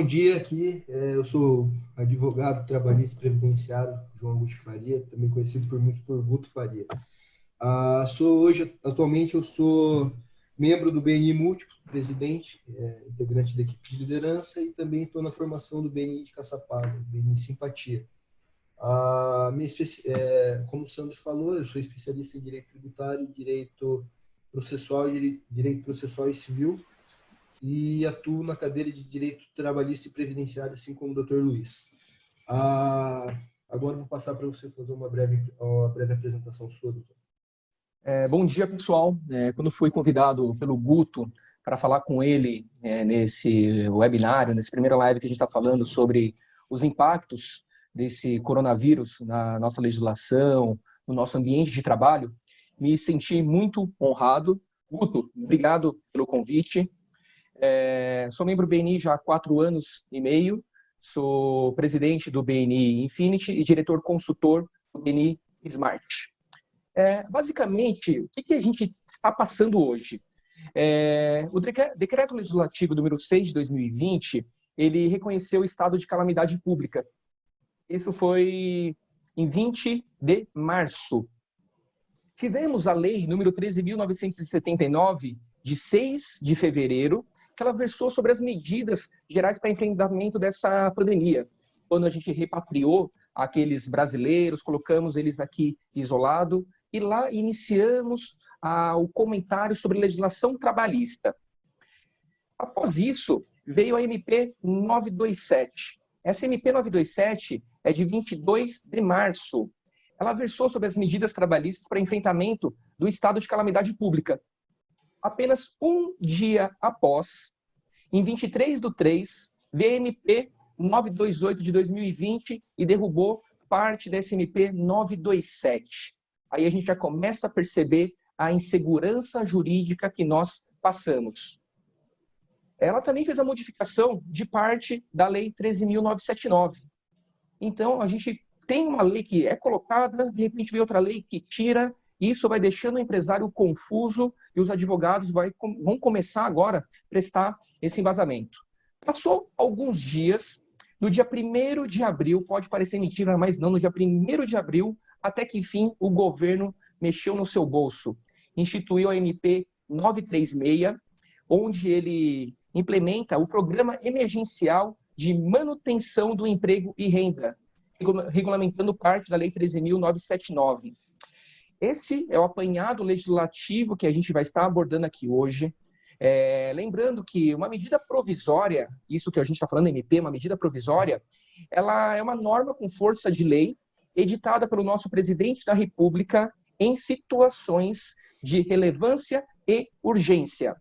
dia aqui. Eu sou advogado trabalhista previdenciário João Augusto Faria, também conhecido por Guto Faria. Atualmente eu sou membro do BNI Múltiplo, presidente, integrante da equipe de liderança, e também estou na formação do BNI de Caçapava, BNI Simpatia. Como o Sandro falou, eu sou especialista em direito tributário, direito processual e civil, e atuo na cadeira de Direito Trabalhista e Previdenciário, assim como o Dr. Luiz. Agora vou passar para você fazer uma breve apresentação sua, doutor. Bom dia, pessoal. Quando fui convidado pelo Guto para falar com ele nesse webinário, nessa primeira live que a gente está falando sobre os impactos desse coronavírus na nossa legislação, no nosso ambiente de trabalho, me senti muito honrado. Guto, obrigado pelo convite. Sou membro do BNI já há 4 anos e meio, sou presidente do BNI Infinity e diretor consultor do BNI Smart. Basicamente, o que a gente está passando hoje? O Decreto Legislativo número 6 de 2020, ele reconheceu o estado de calamidade pública. Isso foi em 20 de março. Tivemos a lei número 13.979, de 6 de fevereiro, que ela versou sobre as medidas gerais para enfrentamento dessa pandemia. Quando a gente repatriou aqueles brasileiros, colocamos eles aqui isolados, e lá iniciamos o comentário sobre legislação trabalhista. Após isso, veio a MP 927. Essa MP 927 é de 22 de março. Ela versou sobre as medidas trabalhistas para enfrentamento do estado de calamidade pública. Apenas um dia após, em 23/3, veio a MP 928 de 2020 e derrubou parte da SMP 927. Aí a gente já começa a perceber a insegurança jurídica que nós passamos. Ela também fez a modificação de parte da Lei 13.979. Então, a gente tem uma lei que é colocada, de repente vem outra lei que tira, e isso vai deixando o empresário confuso e os advogados vão começar agora a prestar esse embasamento. Passou alguns dias, no dia 1º de abril, pode parecer mentira, mas não, no dia 1º de abril, até que, enfim, o governo mexeu no seu bolso. Instituiu a MP 936, onde ele implementa o Programa Emergencial de Manutenção do Emprego e Renda, regulamentando parte da Lei 13.979. Esse é o apanhado legislativo que a gente vai estar abordando aqui hoje. Lembrando que uma medida provisória, isso que a gente está falando, MP, uma medida provisória, ela é uma norma com força de lei, editada pelo nosso presidente da República em situações de relevância e urgência.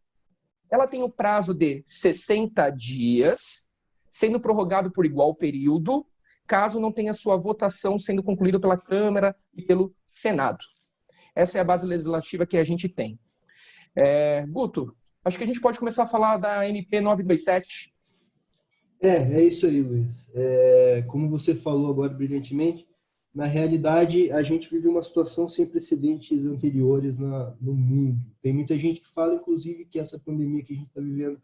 Ela tem o prazo de 60 dias, sendo prorrogado por igual período, caso não tenha sua votação sendo concluída pela Câmara e pelo Senado. Essa é a base legislativa que a gente tem. Guto, acho que a gente pode começar a falar da MP 927. É isso aí, Luiz. Como você falou agora brilhantemente, na realidade, a gente vive uma situação sem precedentes anteriores no mundo. Tem muita gente que fala, inclusive, que essa pandemia que a gente está vivendo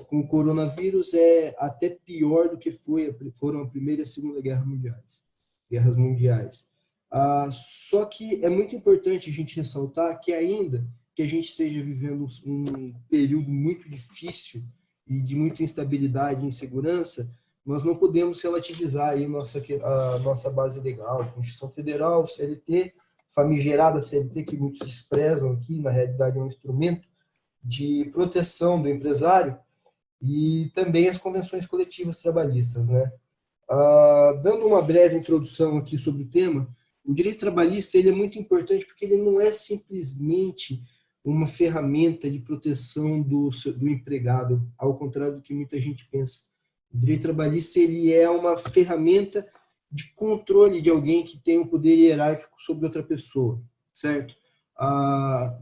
com o coronavírus é até pior do que foram a Primeira e a Segunda Guerras Mundiais. Só que é muito importante a gente ressaltar que ainda que a gente esteja vivendo um período muito difícil e de muita instabilidade e insegurança, nós não podemos relativizar aí a nossa base legal, a Constituição Federal, CLT, famigerada CLT, que muitos desprezam aqui, na realidade é um instrumento de proteção do empresário, e também as convenções coletivas trabalhistas, né? Dando uma breve introdução aqui sobre o tema, o direito trabalhista ele é muito importante porque ele não é simplesmente uma ferramenta de proteção do empregado, ao contrário do que muita gente pensa. O direito trabalhista ele é uma ferramenta de controle de alguém que tem um poder hierárquico sobre outra pessoa, certo?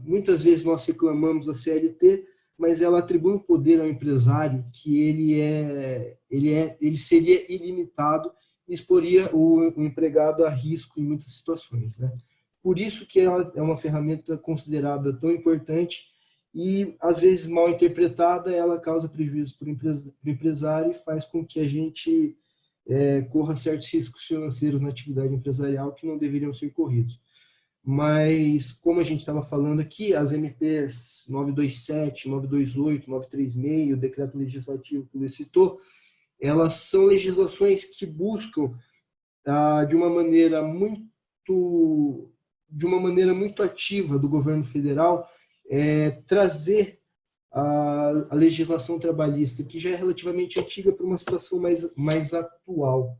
Muitas vezes nós reclamamos da CLT, mas ela atribui um poder ao empresário que ele seria ilimitado e exporia o empregado a risco em muitas situações, né? Por isso que ela é uma ferramenta considerada tão importante e, às vezes, mal interpretada, ela causa prejuízo para o empresário e faz com que a gente corra certos riscos financeiros na atividade empresarial que não deveriam ser corridos. Mas, como a gente estava falando aqui, as MPs 927, 928, 936, o decreto legislativo que você citou, elas são legislações que buscam, de uma maneira muito ativa do governo federal, trazer a legislação trabalhista, que já é relativamente antiga, para uma situação mais atual.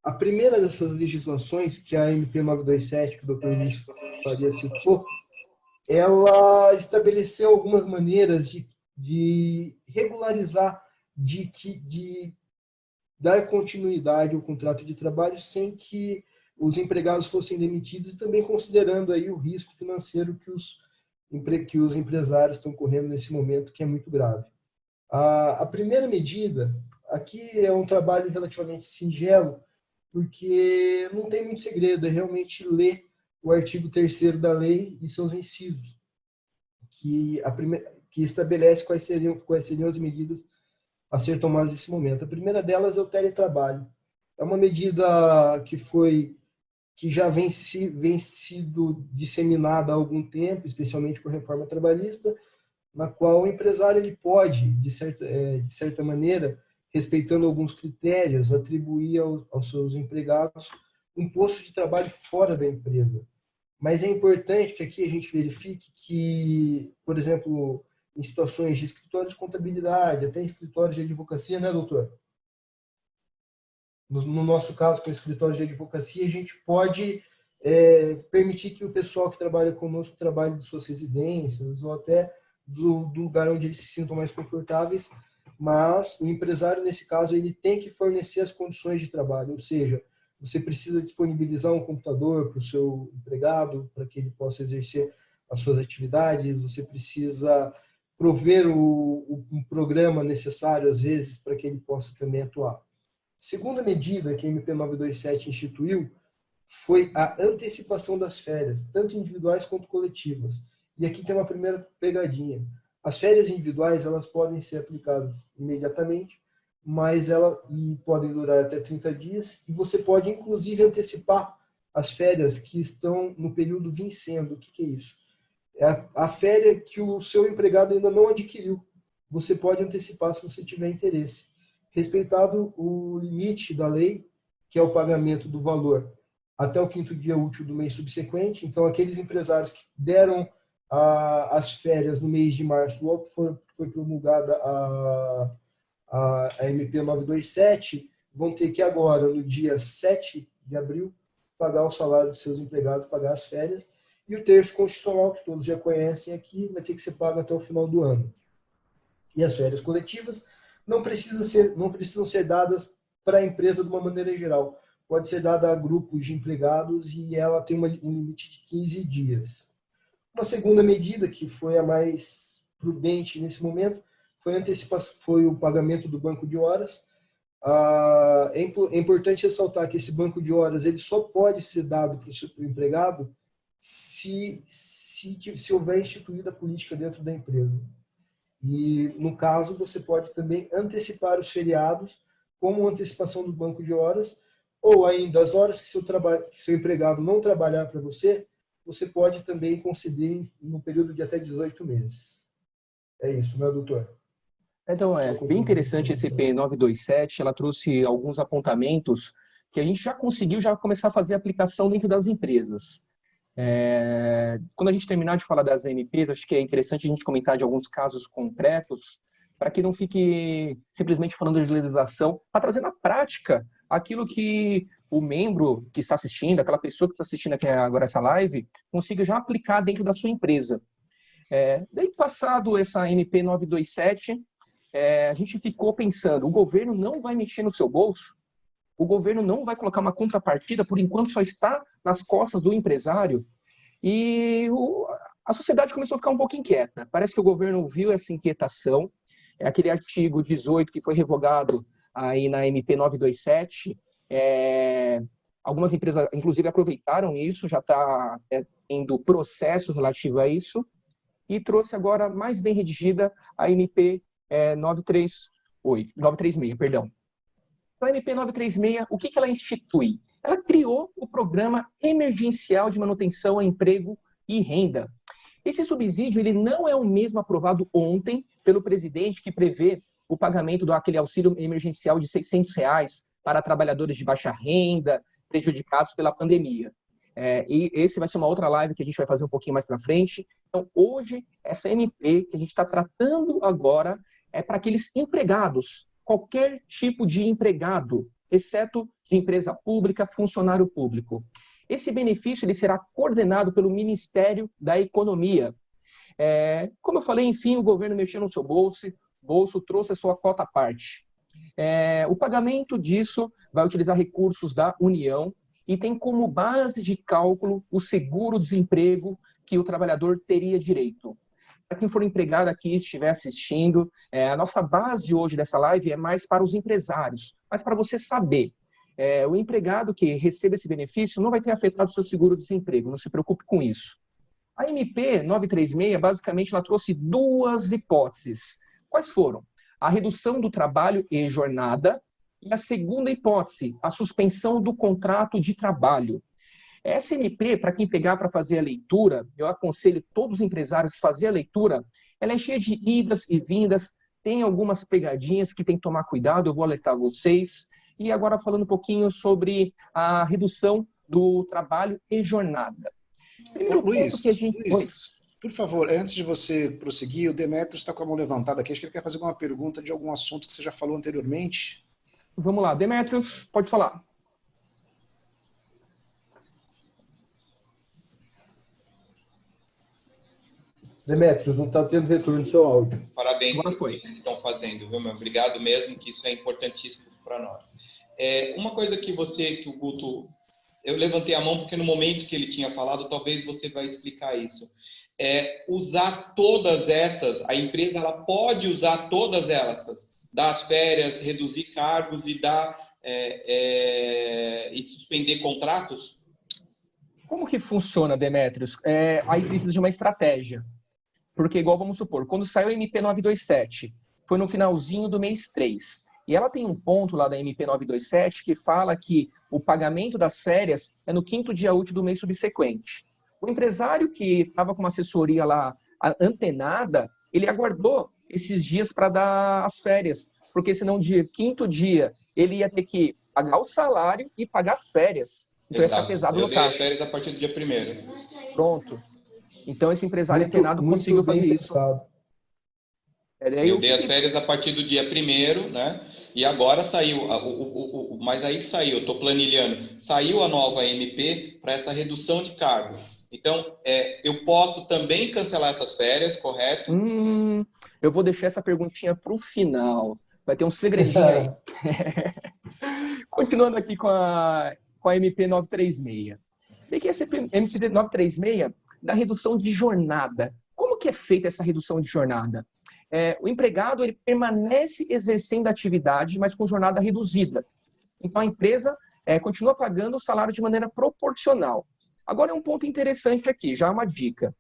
A primeira dessas legislações, que é a MP 927, que o Dr. Luiz Faria citou, ela estabeleceu algumas maneiras de regularizar, de dar continuidade ao contrato de trabalho sem que os empregados fossem demitidos, e também considerando aí o risco financeiro que os empresários estão correndo nesse momento, que é muito grave. A primeira medida, aqui é um trabalho relativamente singelo, porque não tem muito segredo, é realmente ler o artigo 3º da lei e seus incisos, que estabelece quais seriam as medidas a ser tomadas nesse momento. A primeira delas é o teletrabalho. É uma medida que já vem sido disseminada há algum tempo, especialmente com a reforma trabalhista, na qual o empresário ele pode, de certa maneira, respeitando alguns critérios, atribuir aos seus empregados um posto de trabalho fora da empresa. Mas é importante que aqui a gente verifique que, por exemplo, em situações de escritório de contabilidade, até escritório de advocacia, né, doutor? No nosso caso, com escritório de advocacia, a gente pode permitir que o pessoal que trabalha conosco trabalhe de suas residências ou até do lugar onde eles se sintam mais confortáveis, mas o empresário, nesse caso, ele tem que fornecer as condições de trabalho, ou seja, você precisa disponibilizar um computador para o seu empregado, para que ele possa exercer as suas atividades, você precisa prover um programa necessário, às vezes, para que ele possa também atuar. Segunda medida que a MP 927 instituiu foi a antecipação das férias, tanto individuais quanto coletivas. E aqui tem uma primeira pegadinha. As férias individuais, elas podem ser aplicadas imediatamente, mas podem durar até 30 dias, e você pode, inclusive, antecipar as férias que estão no período vencendo. O que é isso? É a férias que o seu empregado ainda não adquiriu. Você pode antecipar se você tiver interesse, respeitado o limite da lei, que é o pagamento do valor até o 5º dia útil do mês subsequente. Então, aqueles empresários que deram as férias no mês de março, logo foi promulgada a MP 927, vão ter que agora, no dia 7 de abril, pagar o salário dos seus empregados, pagar as férias, e o terço constitucional, que todos já conhecem aqui, vai ter que ser pago até o final do ano. E as férias coletivas não precisam ser dadas para a empresa de uma maneira geral. Pode ser dada a grupos de empregados e ela tem um limite de 15 dias. Uma segunda medida, que foi a mais prudente nesse momento, foi o pagamento do banco de horas. É importante ressaltar que esse banco de horas ele só pode ser dado para o empregado se houver instituída a política dentro da empresa. E, no caso, você pode também antecipar os feriados, como antecipação do banco de horas, ou ainda as horas que seu empregado não trabalhar para você pode também conceder no período de até 18 meses. É isso, né, doutor? Então, é bem interessante esse P927, ela trouxe alguns apontamentos que a gente já conseguiu começar a fazer aplicação dentro das empresas. Quando a gente terminar de falar das MPs, acho que é interessante a gente comentar de alguns casos concretos, para que não fique simplesmente falando de legislação, para trazer na prática aquilo que o membro que está assistindo, aquela pessoa que está assistindo aqui agora essa live, consiga já aplicar dentro da sua empresa. Daí, passado essa MP 927, a gente ficou pensando, o governo não vai mexer no seu bolso? O governo não vai colocar uma contrapartida, por enquanto só está nas costas do empresário? E a sociedade começou a ficar um pouco inquieta. Parece que o governo viu essa inquietação. Aquele artigo 18 que foi revogado aí na MP 927, algumas empresas, inclusive, aproveitaram isso, já está tendo processo relativo a isso. e trouxe agora mais bem redigida a MP 936, perdão. Então, a MP 936, o que ela institui? Ela criou o Programa Emergencial de Manutenção ao Emprego e Renda. Esse subsídio ele não é o mesmo aprovado ontem pelo presidente, que prevê o pagamento daquele auxílio emergencial de R$ 600 para trabalhadores de baixa renda, prejudicados pela pandemia. E esse vai ser uma outra live que a gente vai fazer um pouquinho mais para frente. Então, hoje, essa MP que a gente está tratando agora é para aqueles empregados, qualquer tipo de empregado, exceto de empresa pública, funcionário público. Esse benefício ele será coordenado pelo Ministério da Economia. Como eu falei, enfim, o governo mexeu no seu bolso, trouxe a sua cota à parte. O pagamento disso vai utilizar recursos da União e tem como base de cálculo o seguro-desemprego que o trabalhador teria direito. Para quem for empregado aqui e estiver assistindo, a nossa base hoje dessa live é mais para os empresários, mas para você saber. O empregado que recebe esse benefício não vai ter afetado o seu seguro-desemprego, não se preocupe com isso. A MP 936, basicamente, ela trouxe duas hipóteses. Quais foram? A redução do trabalho e jornada, e a segunda hipótese, a suspensão do contrato de trabalho. Essa MP, para quem pegar para fazer a leitura, eu aconselho todos os empresários a fazer a leitura, ela é cheia de idas e vindas, tem algumas pegadinhas que tem que tomar cuidado, eu vou alertar vocês. E agora falando um pouquinho sobre a redução do trabalho e jornada. Primeiro Luiz, que a gente... Luiz, por favor, antes de você prosseguir, o Demetrios está com a mão levantada aqui, acho que ele quer fazer alguma pergunta de algum assunto que você já falou anteriormente. Vamos lá, Demetrios, pode falar. Demetrios, não está tendo retorno do seu áudio. Parabéns pelo que vocês estão fazendo, viu, meu? Obrigado mesmo, que isso é importantíssimo para nós. Uma coisa que o Guto... Eu levantei a mão porque no momento que ele tinha falado, talvez você vai explicar isso. Usar todas essas, a empresa ela pode usar todas essas, dar as férias, reduzir cargos e e suspender contratos? Como que funciona, Demetrios? Aí precisa de uma estratégia. Porque, igual, vamos supor, quando saiu a MP 927, foi no finalzinho do mês 3. E ela tem um ponto lá da MP 927 que fala que o pagamento das férias é no 5º dia útil do mês subsequente. O empresário que estava com uma assessoria lá antenada, ele aguardou esses dias para dar as férias, porque senão no 5º dia ele ia ter que pagar o salário e pagar as férias. Então ia ficar pesado no caixa. Eu dei as férias a partir do dia 1º. Pronto. Então esse empresário antenado conseguiu fazer isso. Eu dei as férias a partir do dia 1º, né? E agora saiu, mas aí que saiu, eu estou planilhando, saiu a nova MP para essa redução de cargo. Então, eu posso também cancelar essas férias, correto? Eu vou deixar essa perguntinha para o final. Vai ter um segredinho aí. Continuando aqui com a MP 936. Tem que essa MP 936 da redução de jornada. Como que é feita essa redução de jornada? O empregado ele permanece exercendo a atividade, mas com jornada reduzida. Então, a empresa continua pagando o salário de maneira proporcional. Agora, é um ponto interessante aqui, já uma dica.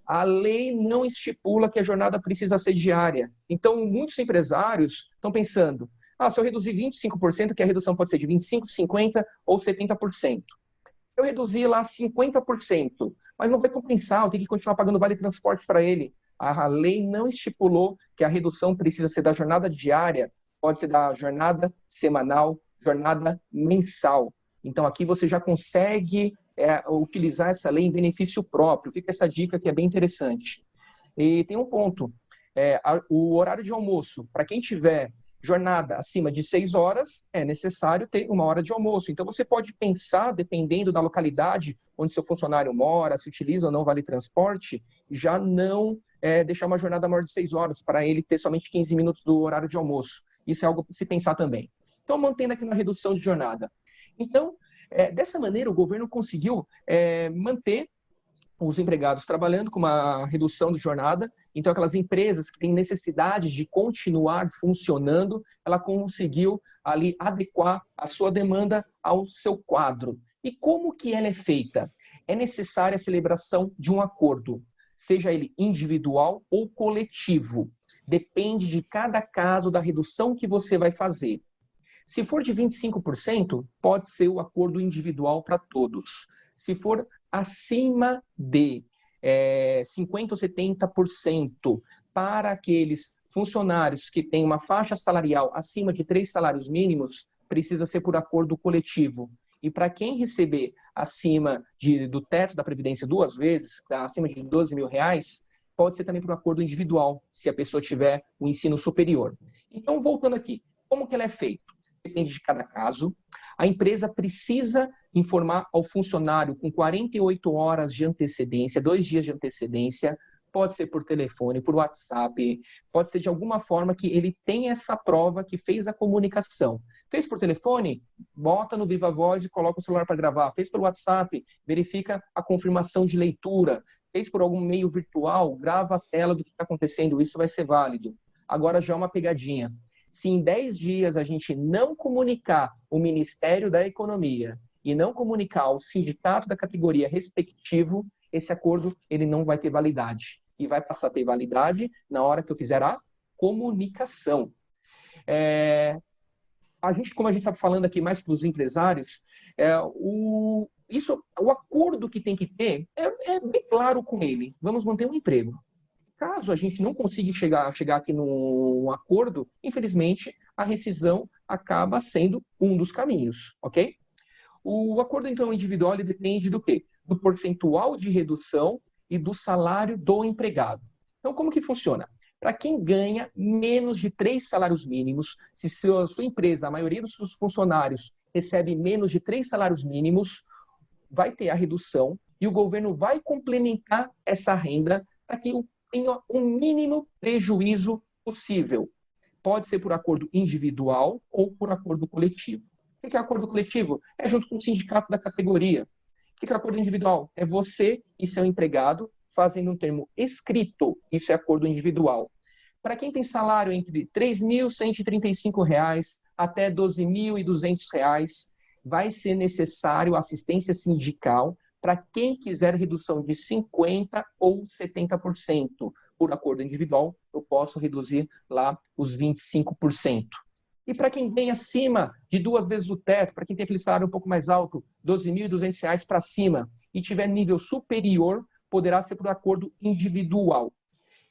A lei não estipula que a jornada precisa ser diária. Então, muitos empresários estão pensando, se eu reduzir 25%, que a redução pode ser de 25%, 50% ou 70%. Se eu reduzir lá 50%, mas não vai compensar, eu tenho que continuar pagando vale transporte para ele. A lei não estipulou que a redução precisa ser da jornada diária, pode ser da jornada semanal, jornada mensal. Então, aqui você já consegue utilizar essa lei em benefício próprio. Fica essa dica que é bem interessante. E tem um ponto. O horário de almoço, para quem tiver jornada acima de 6 horas, é necessário ter 1 hora de almoço. Então, você pode pensar, dependendo da localidade onde seu funcionário mora, se utiliza ou não vale transporte, já não deixar uma jornada maior de 6 horas, para ele ter somente 15 minutos do horário de almoço. Isso é algo para se pensar também. Então, mantendo aqui na redução de jornada. Então, dessa maneira, o governo conseguiu manter os empregados trabalhando com uma redução de jornada. Então, aquelas empresas que têm necessidade de continuar funcionando, ela conseguiu ali adequar a sua demanda ao seu quadro. E como que ela é feita? É necessária a celebração de um acordo. seja ele individual ou coletivo. Depende de cada caso da redução que você vai fazer. Se for de 25%, pode ser o acordo individual para todos. Se for acima de 50% ou 70% para aqueles funcionários que têm uma faixa salarial acima de 3 salários mínimos, precisa ser por acordo coletivo. E para quem receber acima do teto da Previdência 2 vezes, acima de R$12.000, pode ser também por acordo individual, se a pessoa tiver o ensino superior. Então, voltando aqui, como que ela é feita? Depende de cada caso. A empresa precisa informar ao funcionário com 48 horas de antecedência, 2 dias de antecedência, pode ser por telefone, por WhatsApp, pode ser de alguma forma que ele tenha essa prova que fez a comunicação. Fez por telefone? Bota no Viva Voz e coloca o celular para gravar. Fez pelo WhatsApp? Verifica a confirmação de leitura. Fez por algum meio virtual? Grava a tela do que está acontecendo. Isso vai ser válido. Agora já é uma pegadinha. Se em 10 dias a gente não comunicar o Ministério da Economia e não comunicar o sindicato da categoria respectivo, esse acordo ele não vai ter validade. E vai passar a ter validade na hora que eu fizer a comunicação. Como a gente está falando aqui mais para os empresários, o acordo que tem que ter é bem claro com ele. Vamos manter um emprego. Caso a gente não consiga chegar aqui num acordo, infelizmente, a rescisão acaba sendo um dos caminhos, ok? O acordo, então, individual ele depende do quê? Do percentual de redução e do salário do empregado. Então, como que funciona? Para quem ganha menos de 3 salários mínimos, se sua empresa, a maioria dos seus funcionários, recebe menos de 3 salários mínimos, vai ter a redução e o governo vai complementar essa renda para que tenha o mínimo prejuízo possível. Pode ser por acordo individual ou por acordo coletivo. O que é acordo coletivo? É junto com o sindicato da categoria. O que é acordo individual? É você e seu empregado fazendo um termo escrito. Isso é acordo individual. Para quem tem salário entre R$ 3.135 até R$ 12.200, vai ser necessário assistência sindical para quem quiser redução de 50% ou 70%. Por acordo individual, eu posso reduzir lá os 25%. E para quem ganha acima de 2 vezes o teto, para quem tem aquele salário um pouco mais alto, R$ 12.200 para cima, e tiver nível superior, poderá ser por acordo individual.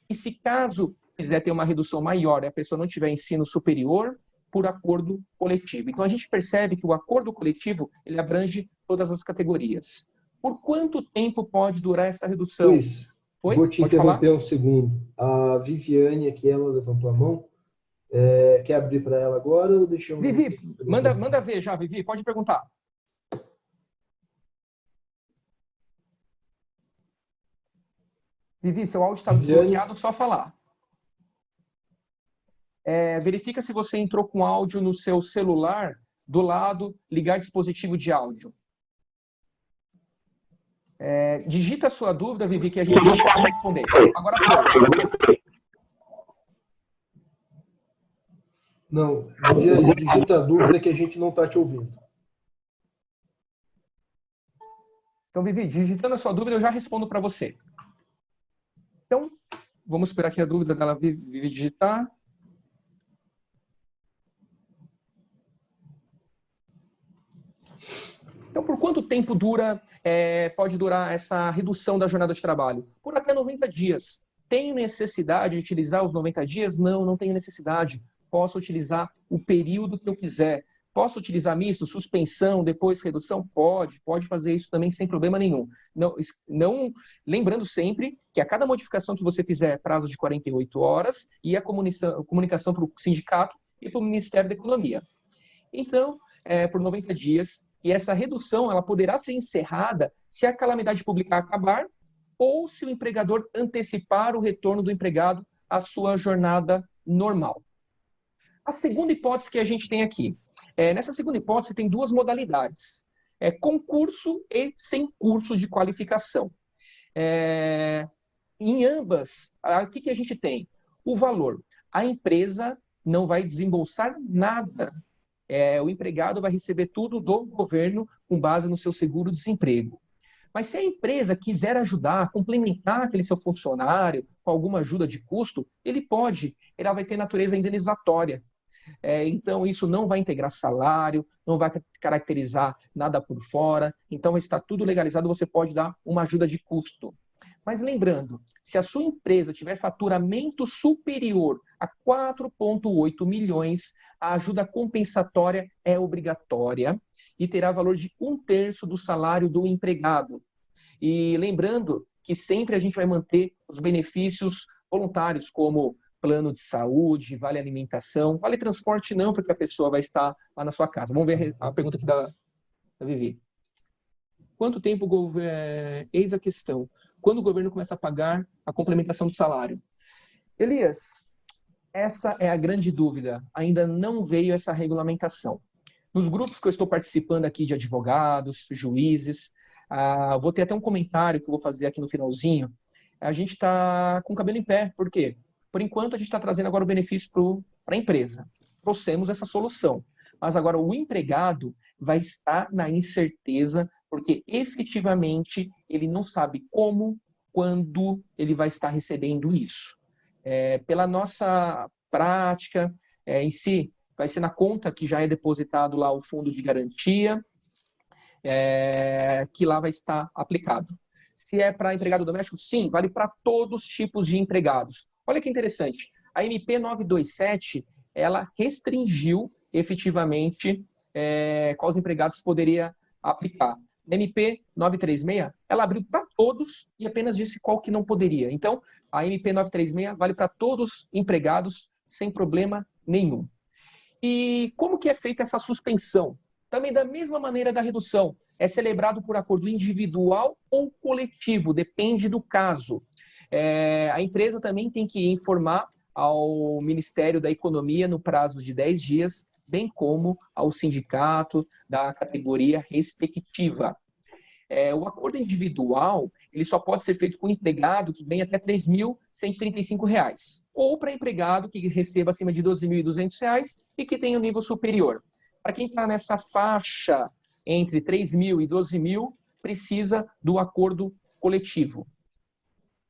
E se caso quiser ter uma redução maior e a pessoa não tiver ensino superior, por acordo coletivo. Então a gente percebe que o acordo coletivo ele abrange todas as categorias. Por quanto tempo pode durar essa redução? Luiz, vou te interromper um segundo. A Viviane aqui, ela levantou a mão. Quer abrir para ela agora ou deixa eu... Vivi, manda ver já, Vivi, pode perguntar. Vivi, seu áudio está bloqueado, só falar. Verifica se você entrou com áudio no seu celular, do lado, ligar dispositivo de áudio. Digita a sua dúvida, Vivi, que a gente vai responder. Agora foi. Não, Viviane, digita a dúvida que a gente não está te ouvindo. Então, Vivi, digitando a sua dúvida, eu já respondo para você. Então, vamos esperar aqui a dúvida dela Vivi digitar. Então, por quanto tempo pode durar essa redução da jornada de trabalho? Por até 90 dias. Tenho necessidade de utilizar os 90 dias? Não, não tenho necessidade. Posso utilizar o período que eu quiser. Posso utilizar misto, suspensão, depois redução? Pode fazer isso também sem problema nenhum. Lembrando sempre que a cada modificação que você fizer, prazo de 48 horas, e a comunicação para o sindicato e para o Ministério da Economia. Então, por 90 dias, e essa redução ela poderá ser encerrada se a calamidade pública acabar ou se o empregador antecipar o retorno do empregado à sua jornada normal. A segunda hipótese que a gente tem aqui. Nessa segunda hipótese tem 2 modalidades. Concurso e sem curso de qualificação. Em ambas, o que a gente tem? O valor. A empresa não vai desembolsar nada. O empregado vai receber tudo do governo com base no seu seguro-desemprego. Mas se a empresa quiser ajudar, complementar aquele seu funcionário com alguma ajuda de custo, ele pode, ela vai ter natureza indenizatória. Então, isso não vai integrar salário, não vai caracterizar nada por fora, então está tudo legalizado, você pode dar uma ajuda de custo. Mas lembrando, se a sua empresa tiver faturamento superior a 4,8 milhões, a ajuda compensatória é obrigatória e terá valor de 1/3 do salário do empregado. E lembrando que sempre a gente vai manter os benefícios voluntários, como plano de saúde, vale alimentação, vale transporte não, porque a pessoa vai estar lá na sua casa. Vamos ver a pergunta aqui da Vivi. Quanto tempo, eis a questão, quando o governo começa a pagar a complementação do salário? Elias, essa é a grande dúvida. Ainda não veio essa regulamentação. Nos grupos que eu estou participando aqui de advogados, juízes, vou ter até um comentário que eu vou fazer aqui no finalzinho. A gente está com o cabelo em pé. Por quê? Por enquanto, a gente está trazendo agora o benefício para a empresa. Trouxemos essa solução. Mas agora o empregado vai estar na incerteza, porque efetivamente ele não sabe como, quando ele vai estar recebendo isso. Pela nossa prática em si, vai ser na conta que já é depositado lá o fundo de garantia, que lá vai estar aplicado. Se é para empregado doméstico, sim, vale para todos os tipos de empregados. Olha que interessante, a MP 927, ela restringiu efetivamente quais empregados poderia aplicar. A MP 936, ela abriu para todos e apenas disse qual que não poderia. Então, a MP 936 vale para todos os empregados sem problema nenhum. E como que é feita essa suspensão? Também da mesma maneira da redução. É celebrado por acordo individual ou coletivo, depende do caso. A empresa também tem que informar ao Ministério da Economia no prazo de 10 dias, bem como ao sindicato da categoria respectiva. O acordo individual ele só pode ser feito com empregado que ganha até R$ 3.135, ou para empregado que receba acima de R$ 12.200 e que tenha um nível superior. Para quem está nessa faixa entre 3.000 e 12.000, precisa do acordo coletivo.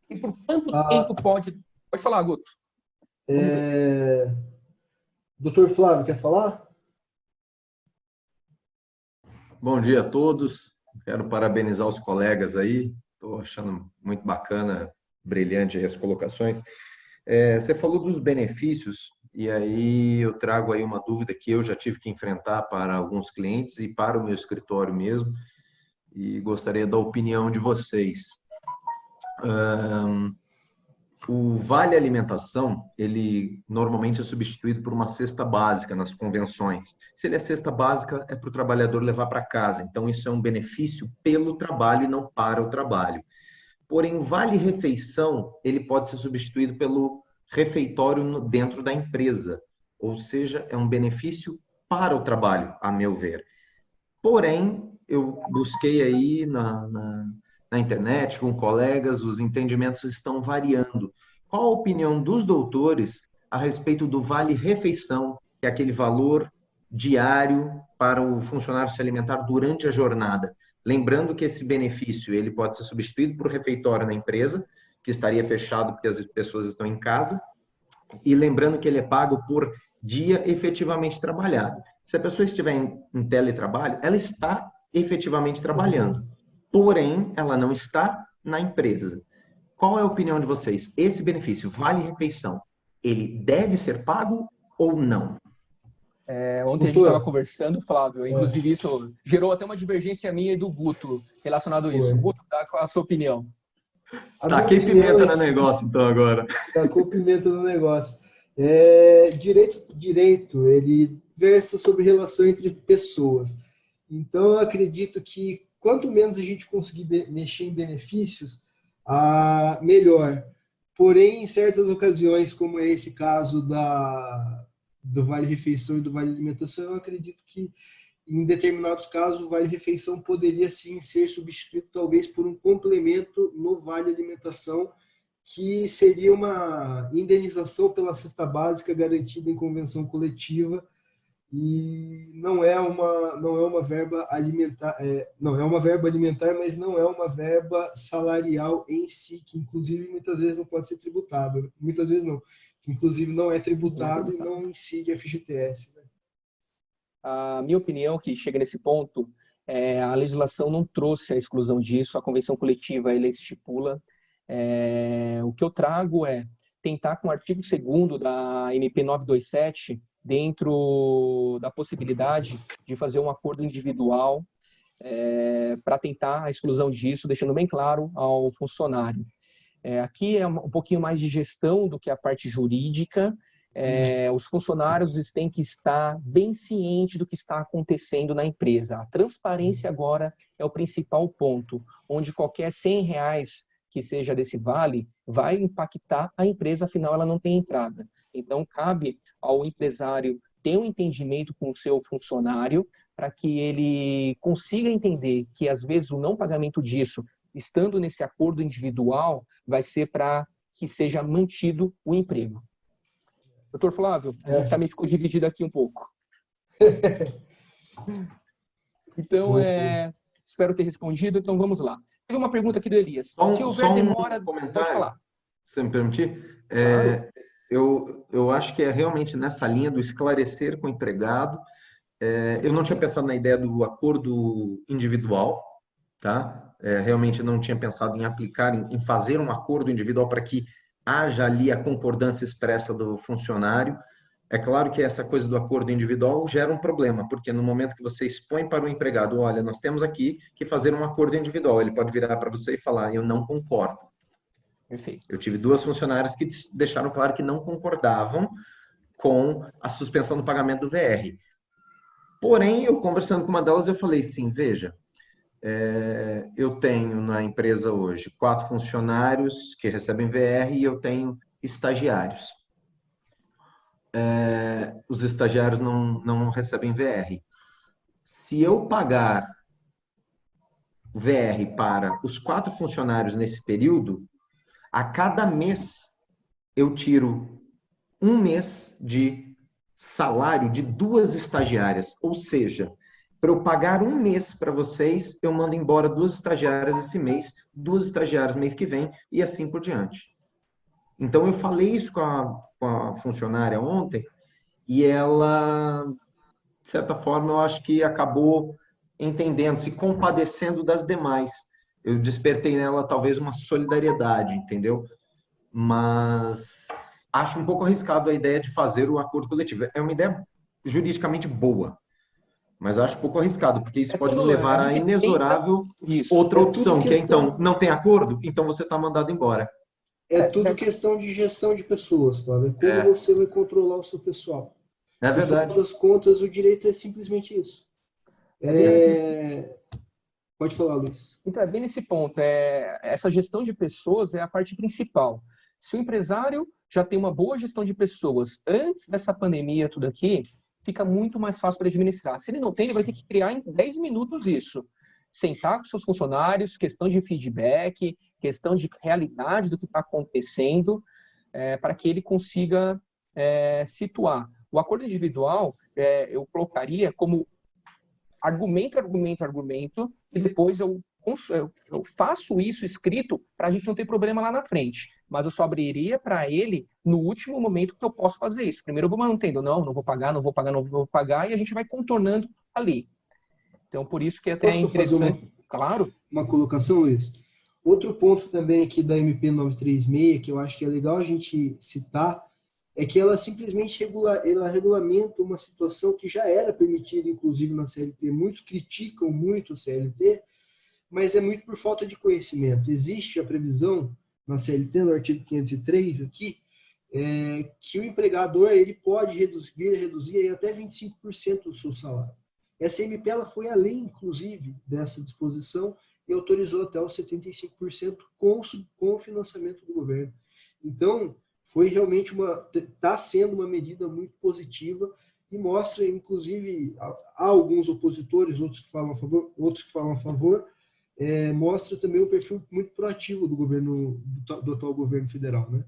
E por quanto tempo pode... Pode falar, Guto. Doutor Flávio, quer falar? Bom dia a todos. Quero parabenizar os colegas aí. Estou achando muito bacana, brilhante as colocações. Você falou dos benefícios, e aí eu trago aí uma dúvida que eu já tive que enfrentar para alguns clientes e para o meu escritório mesmo, e gostaria da opinião de vocês. O Vale Alimentação, ele normalmente é substituído por uma cesta básica nas convenções. Se ele é cesta básica, é para o trabalhador levar para casa. Então, isso é um benefício pelo trabalho e não para o trabalho. Porém, o Vale Refeição, ele pode ser substituído pelo refeitório dentro da empresa. Ou seja, é um benefício para o trabalho, a meu ver. Porém, eu busquei aí na internet, com colegas, os entendimentos estão variando. Qual a opinião dos doutores a respeito do Vale Refeição, que é aquele valor diário para o funcionário se alimentar durante a jornada? Lembrando que esse benefício ele pode ser substituído por refeitório na empresa, que estaria fechado porque as pessoas estão em casa, e lembrando que ele é pago por dia efetivamente trabalhado. Se a pessoa estiver em teletrabalho, ela está efetivamente trabalhando. Porém, ela não está na empresa. Qual é a opinião de vocês? Esse benefício, Vale Refeição, ele deve ser pago ou não? Ontem a gente estava conversando, Flávio, inclusive isso gerou até uma divergência minha e do Guto relacionado a isso. Guto, qual a sua opinião? Taquei pimenta no negócio, então, agora. Tacou pimenta no negócio. Direito, ele versa sobre relação entre pessoas. Então, eu acredito que quanto menos a gente conseguir mexer em benefícios, melhor. Porém, em certas ocasiões, como é esse caso do Vale Refeição e do Vale Alimentação, eu acredito que, em determinados casos, o Vale Refeição poderia, sim, ser substituído, talvez, por um complemento no Vale Alimentação, que seria uma indenização pela cesta básica garantida em convenção coletiva, e não é uma verba alimentar, não é uma verba alimentar, mas não é uma verba salarial em si, que inclusive muitas vezes não pode ser tributado, muitas vezes não, que inclusive não é tributado e não incide a FGTS, né? A minha opinião, que chega nesse ponto, a legislação não trouxe a exclusão disso, a convenção coletiva ela estipula. O que eu trago é tentar, com o artigo 2º da MP 927, dentro da possibilidade de fazer um acordo individual para tentar a exclusão disso, deixando bem claro ao funcionário. Aqui é um pouquinho mais de gestão do que a parte jurídica. Os funcionários têm que estar bem cientes do que está acontecendo na empresa. A transparência agora é o principal ponto, onde qualquer R$100 que seja desse vale vai impactar a empresa, afinal ela não tem entrada. Então, cabe ao empresário ter um entendimento com o seu funcionário para que ele consiga entender que, às vezes, o não pagamento disso, estando nesse acordo individual, vai ser para que seja mantido o emprego. Doutor Flávio, a gente também ficou dividido aqui um pouco. Então, espero ter respondido. Então, vamos lá. Teve uma pergunta aqui do Elias. Se houver demora, pode falar. Se você me permitir, Claro. eu acho que é realmente nessa linha do esclarecer com o empregado. Eu não tinha pensado na ideia do acordo individual, tá? Realmente não tinha pensado em aplicar, em fazer um acordo individual para que haja ali a concordância expressa do funcionário. É claro que essa coisa do acordo individual gera um problema, porque no momento que você expõe para o empregado, olha, nós temos aqui que fazer um acordo individual, ele pode virar para você e falar, eu não concordo. Perfeito. Eu tive 2 funcionárias que deixaram claro que não concordavam com a suspensão do pagamento do VR. Porém, eu conversando com uma delas, eu falei assim, veja, eu tenho na empresa hoje 4 funcionários que recebem VR e eu tenho estagiários. Os estagiários não recebem VR. Se eu pagar VR para os 4 funcionários nesse período, a cada mês eu tiro 1 mês de salário de 2 estagiárias. Ou seja, para eu pagar 1 mês para vocês, eu mando embora 2 estagiárias esse mês, 2 estagiárias mês que vem e assim por diante. Então, eu falei isso com a funcionária ontem e ela, de certa forma, eu acho que acabou entendendo, se compadecendo das demais. Eu despertei nela talvez uma solidariedade, entendeu? Mas acho um pouco arriscado a ideia de fazer o acordo coletivo. É uma ideia juridicamente boa, mas acho um pouco arriscado, porque isso pode me levar a inexorável outra opção, que é então, não tem acordo, então você está mandado embora. É tudo questão de gestão de pessoas, Flávio. Como você vai controlar o seu pessoal. É verdade. No final das contas, o direito é simplesmente isso. Pode falar, Luiz. Então, é bem nesse ponto. Essa gestão de pessoas é a parte principal. Se o empresário já tem uma boa gestão de pessoas antes dessa pandemia, tudo aqui, fica muito mais fácil para administrar. Se ele não tem, ele vai ter que criar em 10 minutos isso. Sentar com seus funcionários, questão de feedback, questão de realidade do que está acontecendo, para que ele consiga situar. O acordo individual, eu colocaria como argumento, e depois eu faço isso escrito para a gente não ter problema lá na frente. Mas eu só abriria para ele no último momento que eu posso fazer isso. Primeiro eu vou mantendo, não vou pagar, e a gente vai contornando ali. Então, por isso que até é interessante. Claro. Uma colocação, Luiz. Outro ponto também aqui da MP 936, que eu acho que é legal a gente citar, é que ela simplesmente regulamenta uma situação que já era permitida, inclusive, na CLT. Muitos criticam muito a CLT, mas é muito por falta de conhecimento. Existe a previsão na CLT, no artigo 503 aqui, que o empregador ele pode reduzir até 25% do seu salário. Essa MP ela foi além, inclusive, dessa disposição e autorizou até os 75% com o financiamento do governo. Então, foi realmente está sendo uma medida muito positiva e mostra, inclusive, há alguns opositores, outros que falam a favor, mostra também um perfil muito proativo do atual governo federal, né?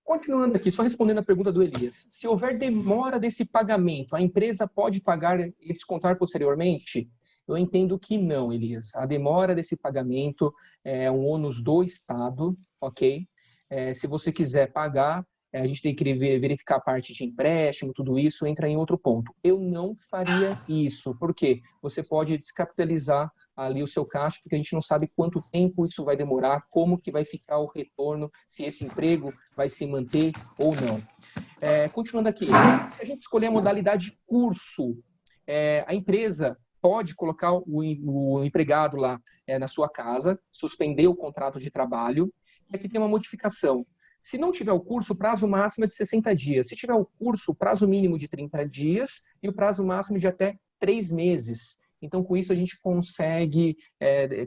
Continuando aqui, só respondendo a pergunta do Elias. Se houver demora desse pagamento, a empresa pode pagar e descontar posteriormente? Eu entendo que não, Elias. A demora desse pagamento é um ônus do Estado, ok? Se você quiser pagar, a gente tem que verificar a parte de empréstimo, tudo isso entra em outro ponto. Eu não faria isso, porque você pode descapitalizar ali o seu caixa, porque a gente não sabe quanto tempo isso vai demorar, como que vai ficar o retorno, se esse emprego vai se manter ou não. Continuando aqui, se a gente escolher a modalidade curso, a empresa pode colocar o empregado lá na sua casa, suspender o contrato de trabalho, e aqui tem uma modificação. Se não tiver o curso, o prazo máximo é de 60 dias. Se tiver o curso, o prazo mínimo de 30 dias e o prazo máximo de até 3 meses. Então, com isso, a gente consegue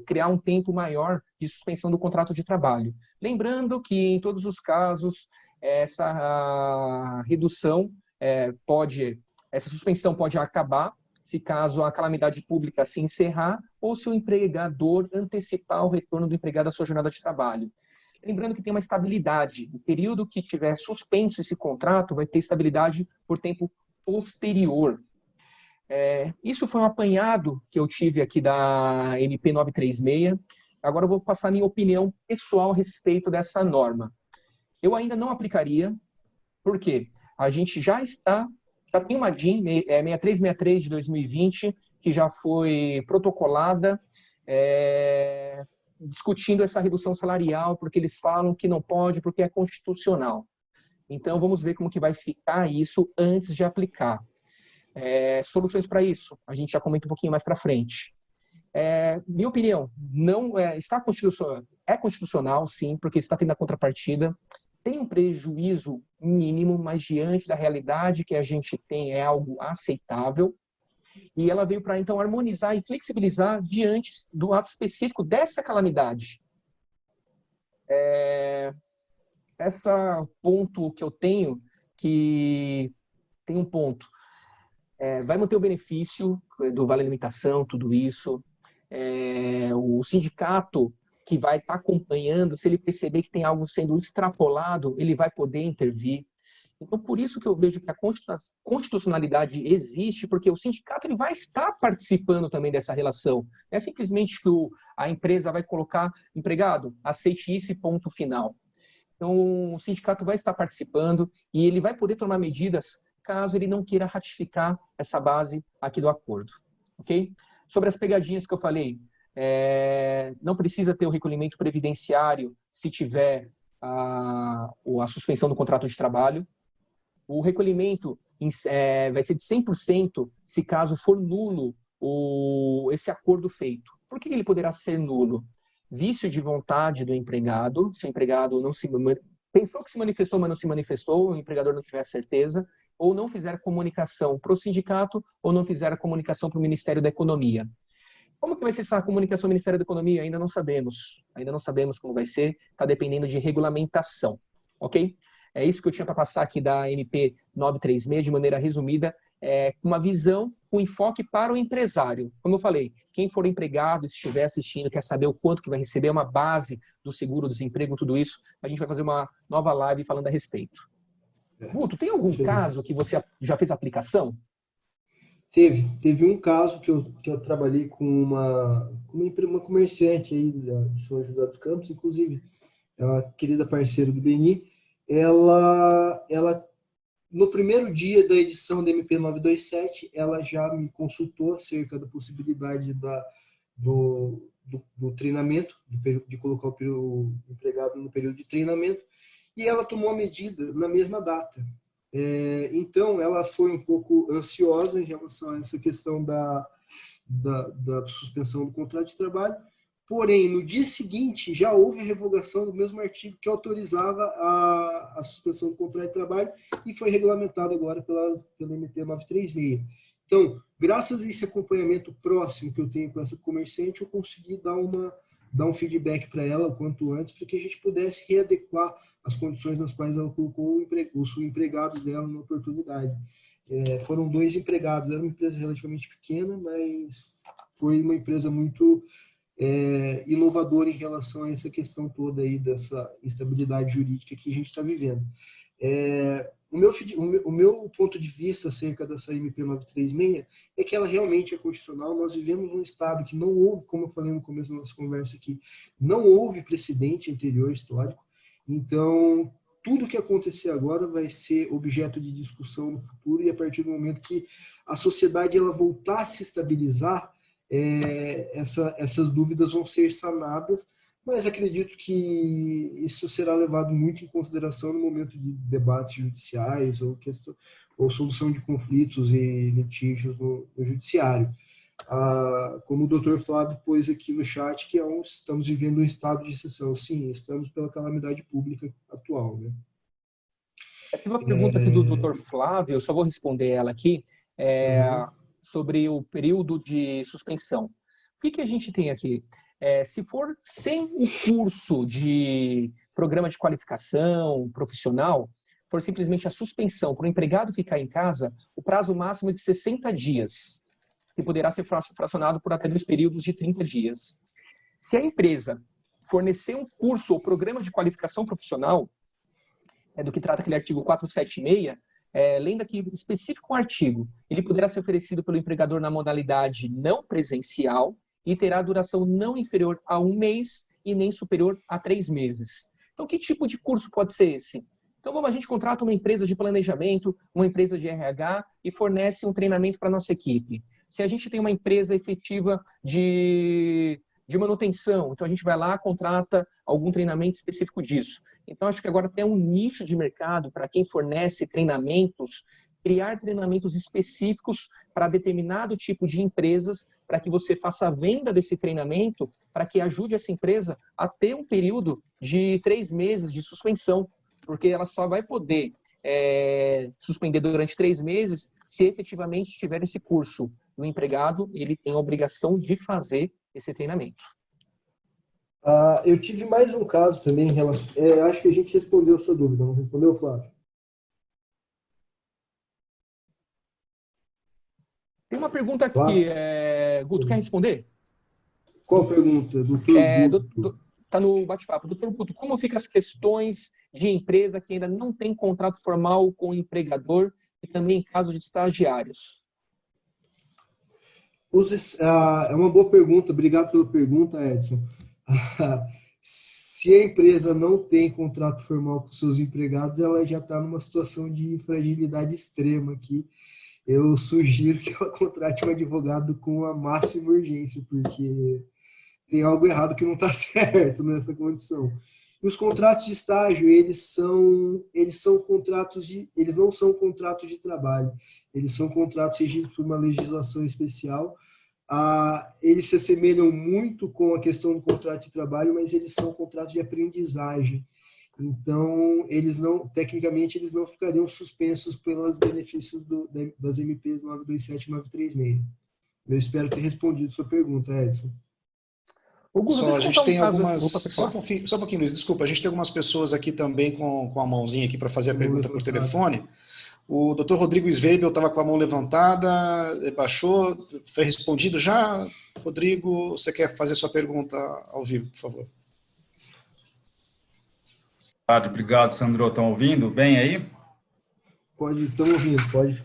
criar um tempo maior de suspensão do contrato de trabalho. Lembrando que, em todos os casos, essa redução essa suspensão pode acabar se caso a calamidade pública se encerrar ou se o empregador antecipar o retorno do empregado à sua jornada de trabalho. Lembrando que tem uma estabilidade. O período que tiver suspenso esse contrato vai ter estabilidade por tempo posterior. Isso foi um apanhado que eu tive aqui da MP 936. Agora eu vou passar a minha opinião pessoal a respeito dessa norma. Eu ainda não aplicaria, porque a gente já tem uma DIN 6363 de 2020, que já foi protocolada, discutindo essa redução salarial, porque eles falam que não pode, porque é constitucional. Então, vamos ver como que vai ficar isso antes de aplicar. Soluções para isso, a gente já comenta um pouquinho mais para frente. Minha opinião, é constitucional, sim, porque está tendo a contrapartida. Tem um prejuízo mínimo, mas diante da realidade que a gente tem é algo aceitável. E ela veio para, então, harmonizar e flexibilizar diante do ato específico dessa calamidade. Esse ponto que eu tenho, que tem um ponto. Vai manter o benefício do Vale Alimentação, tudo isso. O sindicato que vai estar acompanhando, se ele perceber que tem algo sendo extrapolado, ele vai poder intervir. Então, por isso que eu vejo que a constitucionalidade existe, porque o sindicato ele vai estar participando também dessa relação. Não é simplesmente que a empresa vai colocar, empregado, aceite isso e ponto final. Então, o sindicato vai estar participando e ele vai poder tomar medidas caso ele não queira ratificar essa base aqui do acordo. Ok? Sobre as pegadinhas que eu falei, não precisa ter o recolhimento previdenciário se tiver a suspensão do contrato de trabalho. O recolhimento vai ser de 100% se caso for nulo esse acordo feito. Por que ele poderá ser nulo? Vício de vontade do empregado, se o empregado pensou que se manifestou, mas não se manifestou, o empregador não tiver certeza, ou não fizer comunicação para o sindicato, ou não fizer a comunicação para o Ministério da Economia. Como que vai ser essa comunicação ao Ministério da Economia? Ainda não sabemos. Ainda não sabemos como vai ser, está dependendo de regulamentação, ok? É isso que eu tinha para passar aqui da MP 936, de maneira resumida, uma visão, um enfoque para o empresário. Como eu falei, quem for empregado, se estiver assistindo, quer saber o quanto que vai receber, uma base do seguro-desemprego, tudo isso, a gente vai fazer uma nova live falando a respeito. Guto, tem algum caso que você já fez aplicação? Teve um caso que eu trabalhei com uma comerciante aí de São José dos Campos, inclusive, é uma querida parceira do Beni. Ela no primeiro dia da edição da MP 927, ela já me consultou acerca da possibilidade do treinamento, de colocar o empregado no período de treinamento, e ela tomou a medida na mesma data. Então, ela foi um pouco ansiosa em relação a essa questão da suspensão do contrato de trabalho, porém, no dia seguinte, já houve a revogação do mesmo artigo que autorizava a suspensão do contrato de trabalho e foi regulamentado agora pela MP 936. Então, graças a esse acompanhamento próximo que eu tenho com essa comerciante, eu consegui dar um feedback para ela o quanto antes, para que a gente pudesse readequar as condições nas quais ela colocou os empregados dela na oportunidade. Foram 2 empregados, era uma empresa relativamente pequena, mas foi uma empresa muito inovador em relação a essa questão toda aí dessa instabilidade jurídica que a gente está vivendo. O meu ponto de vista acerca dessa MP 936 é que ela realmente é constitucional. Nós vivemos um Estado que não houve, como eu falei no começo da nossa conversa aqui, não houve precedente anterior histórico. Então, tudo que acontecer agora vai ser objeto de discussão no futuro, e a partir do momento que a sociedade ela voltar a se estabilizar, essas dúvidas vão ser sanadas, mas acredito que isso será levado muito em consideração no momento de debates judiciais ou solução de conflitos e litígios no judiciário. Como o Dr. Flávio pôs aqui no chat, que estamos vivendo um estado de exceção. Sim, estamos pela calamidade pública atual, né? Tem uma pergunta aqui do Dr. Flávio, eu só vou responder ela aqui, sobre o período de suspensão. O que a gente tem aqui? Se for sem o curso de programa de qualificação profissional, for simplesmente a suspensão para o empregado ficar em casa, o prazo máximo é de 60 dias, que poderá ser fracionado por até 2 períodos de 30 dias. Se a empresa fornecer um curso ou programa de qualificação profissional, do que trata aquele artigo 476, lendo aqui específico um artigo, ele poderá ser oferecido pelo empregador na modalidade não presencial e terá duração não inferior a 1 mês e nem superior a 3 meses. Então, que tipo de curso pode ser esse? Então, a gente contrata uma empresa de planejamento, uma empresa de RH e fornece um treinamento para a nossa equipe. Se a gente tem uma empresa efetiva de manutenção, então a gente vai lá, contrata algum treinamento específico disso. Então, acho que agora tem um nicho de mercado para quem fornece treinamentos, criar treinamentos específicos para determinado tipo de empresas, para que você faça a venda desse treinamento, para que ajude essa empresa a ter um período de 3 meses de suspensão, porque ela só vai poder suspender durante 3 meses se efetivamente tiver esse curso. O empregado, ele tem a obrigação de fazer esse treinamento. Eu tive mais um caso também em relação... acho que a gente respondeu a sua dúvida, não respondeu, Flávio? Tem uma pergunta aqui, Guto, quer responder? Qual pergunta? Está no bate-papo. Doutor Guto, como ficam as questões de empresa que ainda não tem contrato formal com o empregador e também em caso de estagiários? É uma boa pergunta, obrigado pela pergunta, Edson. Se a empresa não tem contrato formal com seus empregados, ela já está numa situação de fragilidade extrema aqui. Eu sugiro que ela contrate um advogado com a máxima urgência, porque tem algo errado que não está certo nessa condição. E os contratos de estágio, eles não são contratos de trabalho, eles são contratos regidos por uma legislação especial. Eles se assemelham muito com a questão do contrato de trabalho, mas eles são contratos de aprendizagem. Então, tecnicamente, eles não ficariam suspensos pelos benefícios das MPs 927 e 936. Eu espero ter respondido sua pergunta, Edson. A gente tem algumas... Só um pouquinho, Luiz, desculpa. A gente tem algumas pessoas aqui também com a mãozinha aqui para fazer a pergunta por telefone. O Dr. Rodrigo Sveibel estava com a mão levantada, baixou, foi respondido já. Rodrigo, você quer fazer sua pergunta ao vivo, por favor? Obrigado, Sandro. Estão ouvindo bem aí? Estão ouvindo, pode.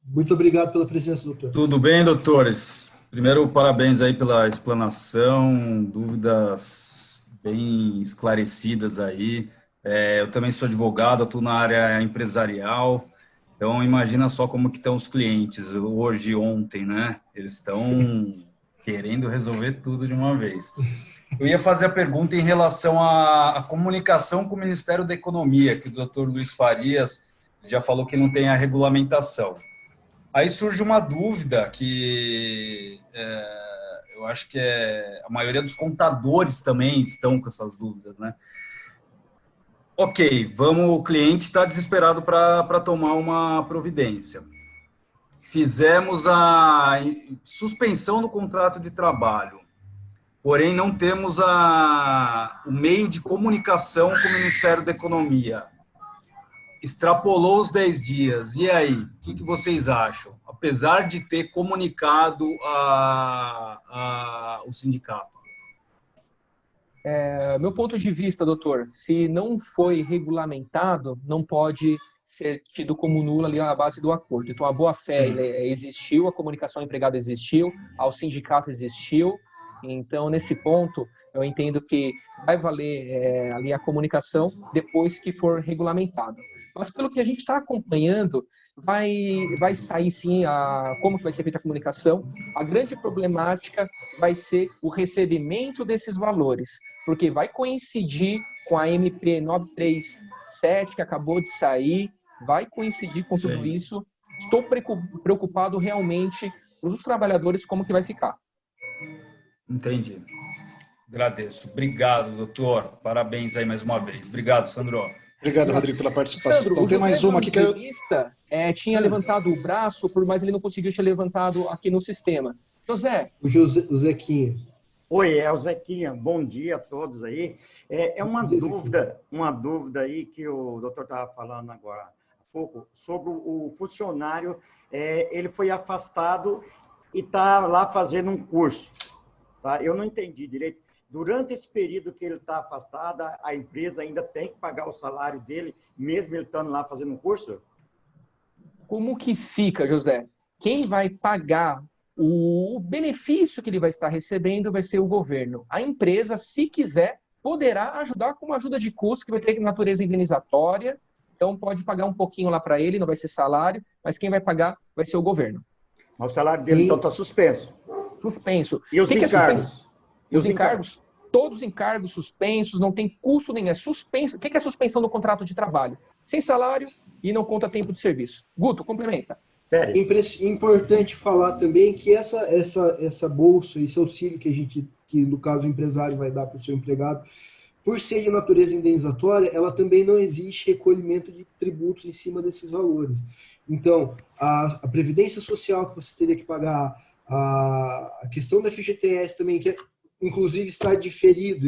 Muito obrigado pela presença, doutor. Tudo bem, doutores? Primeiro, parabéns aí pela explanação, dúvidas bem esclarecidas aí. Eu também sou advogado, atuo na área empresarial, então imagina só como que estão os clientes hoje, ontem, né? Eles estão querendo resolver tudo de uma vez. Eu ia fazer a pergunta em relação à comunicação com o Ministério da Economia, que o doutor Luiz Farias já falou que não tem a regulamentação. Aí surge uma dúvida que eu acho que a maioria dos contadores também estão com essas dúvidas, né? Ok, o cliente está desesperado para tomar uma providência. Fizemos a suspensão do contrato de trabalho, porém não temos o meio de comunicação com o Ministério da Economia. Extrapolou os 10 dias. E aí, o que vocês acham? Apesar de ter comunicado o sindicato. Meu ponto de vista, doutor, se não foi regulamentado, não pode ser tido como nula ali a base do acordo. Então, a boa-fé existiu, a comunicação ao empregado existiu, ao sindicato existiu. Então, nesse ponto, eu entendo que vai valer ali a comunicação depois que for regulamentado. Mas, pelo que a gente está acompanhando, vai sair sim como que vai ser feita a comunicação. A grande problemática vai ser o recebimento desses valores, porque vai coincidir com a MP 937, que acabou de sair, vai coincidir com tudo isso. Estou preocupado realmente para os trabalhadores como que vai ficar. Entendi. Agradeço. Obrigado, doutor. Parabéns aí mais uma vez. Obrigado, Sandro. Obrigado, Rodrigo, pela participação. Sandro, então, tem mais uma aqui que eu... tinha levantado o braço, mas ele não conseguiu ter levantado aqui no sistema. José. O Zequinha. Oi, é o Zequinha. Bom dia a todos aí. Uma dúvida aí que o doutor estava falando agora há pouco, sobre o funcionário, ele foi afastado e está lá fazendo um curso. Tá? Eu não entendi direito. Durante esse período que ele está afastado, a empresa ainda tem que pagar o salário dele, mesmo ele estando lá fazendo um curso? Como que fica, José? Quem vai pagar o benefício que ele vai estar recebendo vai ser o governo. A empresa, se quiser, poderá ajudar com uma ajuda de custo, que vai ter natureza indenizatória. Então, pode pagar um pouquinho lá para ele, não vai ser salário, mas quem vai pagar vai ser o governo. Mas o salário dele, então, está suspenso. Suspenso. E os encargos? E os encargos? Todos os encargos suspensos, não tem custo nenhum. É suspenso. O que é suspensão do contrato de trabalho? Sem salário e não conta tempo de serviço. Guto, complementa. Importante falar também que essa bolsa, esse auxílio que no caso o empresário vai dar para o seu empregado, por ser de natureza indenizatória, ela também não existe recolhimento de tributos em cima desses valores. Então, a previdência social que você teria que pagar, a questão da FGTS também, que inclusive está diferido,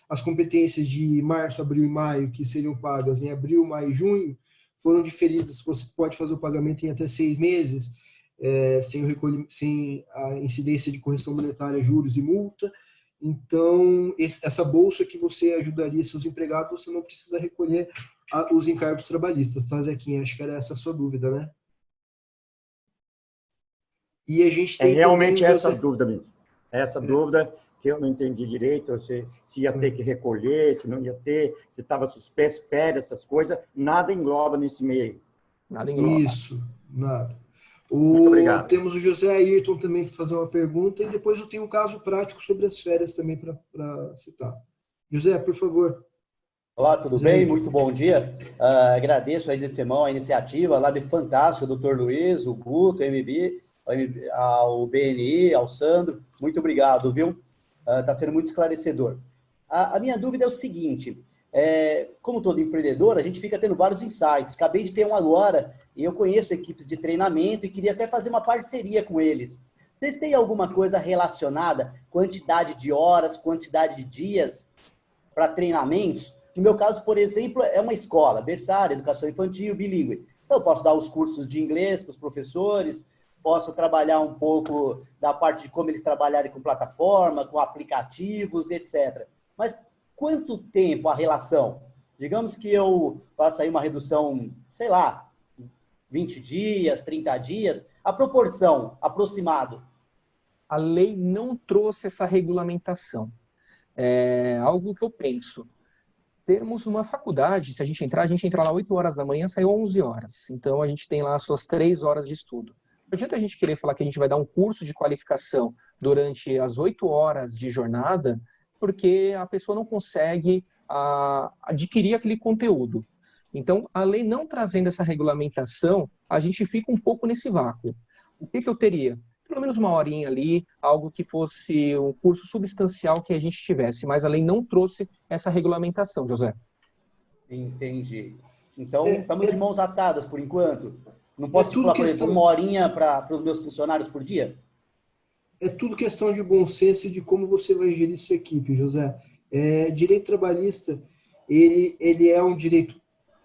as competências de março, abril e maio, que seriam pagas em abril, maio e junho, foram diferidas. Você pode fazer o pagamento em até 6 meses, sem a incidência de correção monetária, juros e multa. Então, essa bolsa que você ajudaria seus empregados, você não precisa recolher os encargos trabalhistas, tá, Zequinha? Acho que era essa a sua dúvida, né? E a gente tem realmente essa dúvida mesmo. Essa dúvida que eu não entendi direito, se ia ter que recolher, se não ia ter, se estava suspenso, férias, essas coisas, nada engloba nesse meio. Nada engloba. Isso, nada. Muito obrigado. Temos o José Ayrton também que fazer uma pergunta, e depois eu tenho um caso prático sobre as férias também para citar. José, por favor. Olá, tudo bem? Muito bom dia. Agradeço aí de antemão a iniciativa, Lab Fantástico, o Dr. Luiz, o Guto, o MB, ao BNI, ao Sandro. Muito obrigado, viu? Está sendo muito esclarecedor. A minha dúvida é o seguinte, como todo empreendedor, a gente fica tendo vários insights. Acabei de ter um agora, e eu conheço equipes de treinamento e queria até fazer uma parceria com eles. Vocês têm alguma coisa relacionada, quantidade de horas, quantidade de dias para treinamentos? No meu caso, por exemplo, é uma escola, berçária, educação infantil, bilíngue. Então, eu posso dar os cursos de inglês para os professores, posso trabalhar um pouco da parte de como eles trabalharem com plataforma, com aplicativos, etc. Mas quanto tempo a relação? Digamos que eu faça aí uma redução, sei lá, 20 dias, 30 dias, a proporção, aproximado. A lei não trouxe essa regulamentação. É algo que eu penso. Temos uma faculdade, se a gente entra lá 8 horas da manhã, sai 11 horas. Então, a gente tem lá as suas 3 horas de estudo. Não adianta a gente querer falar que a gente vai dar um curso de qualificação durante as 8 horas de jornada, porque a pessoa não consegue adquirir aquele conteúdo. Então, a lei não trazendo essa regulamentação, a gente fica um pouco nesse vácuo. O que eu teria? Pelo menos uma horinha ali, algo que fosse um curso substancial que a gente tivesse, mas a lei não trouxe essa regulamentação, José. Entendi. Então, estamos de mãos atadas por enquanto. Não posso estipular, por exemplo, uma horinha para os meus funcionários por dia? É tudo questão de bom senso e de como você vai gerir sua equipe, José. Direito trabalhista, ele é um direito,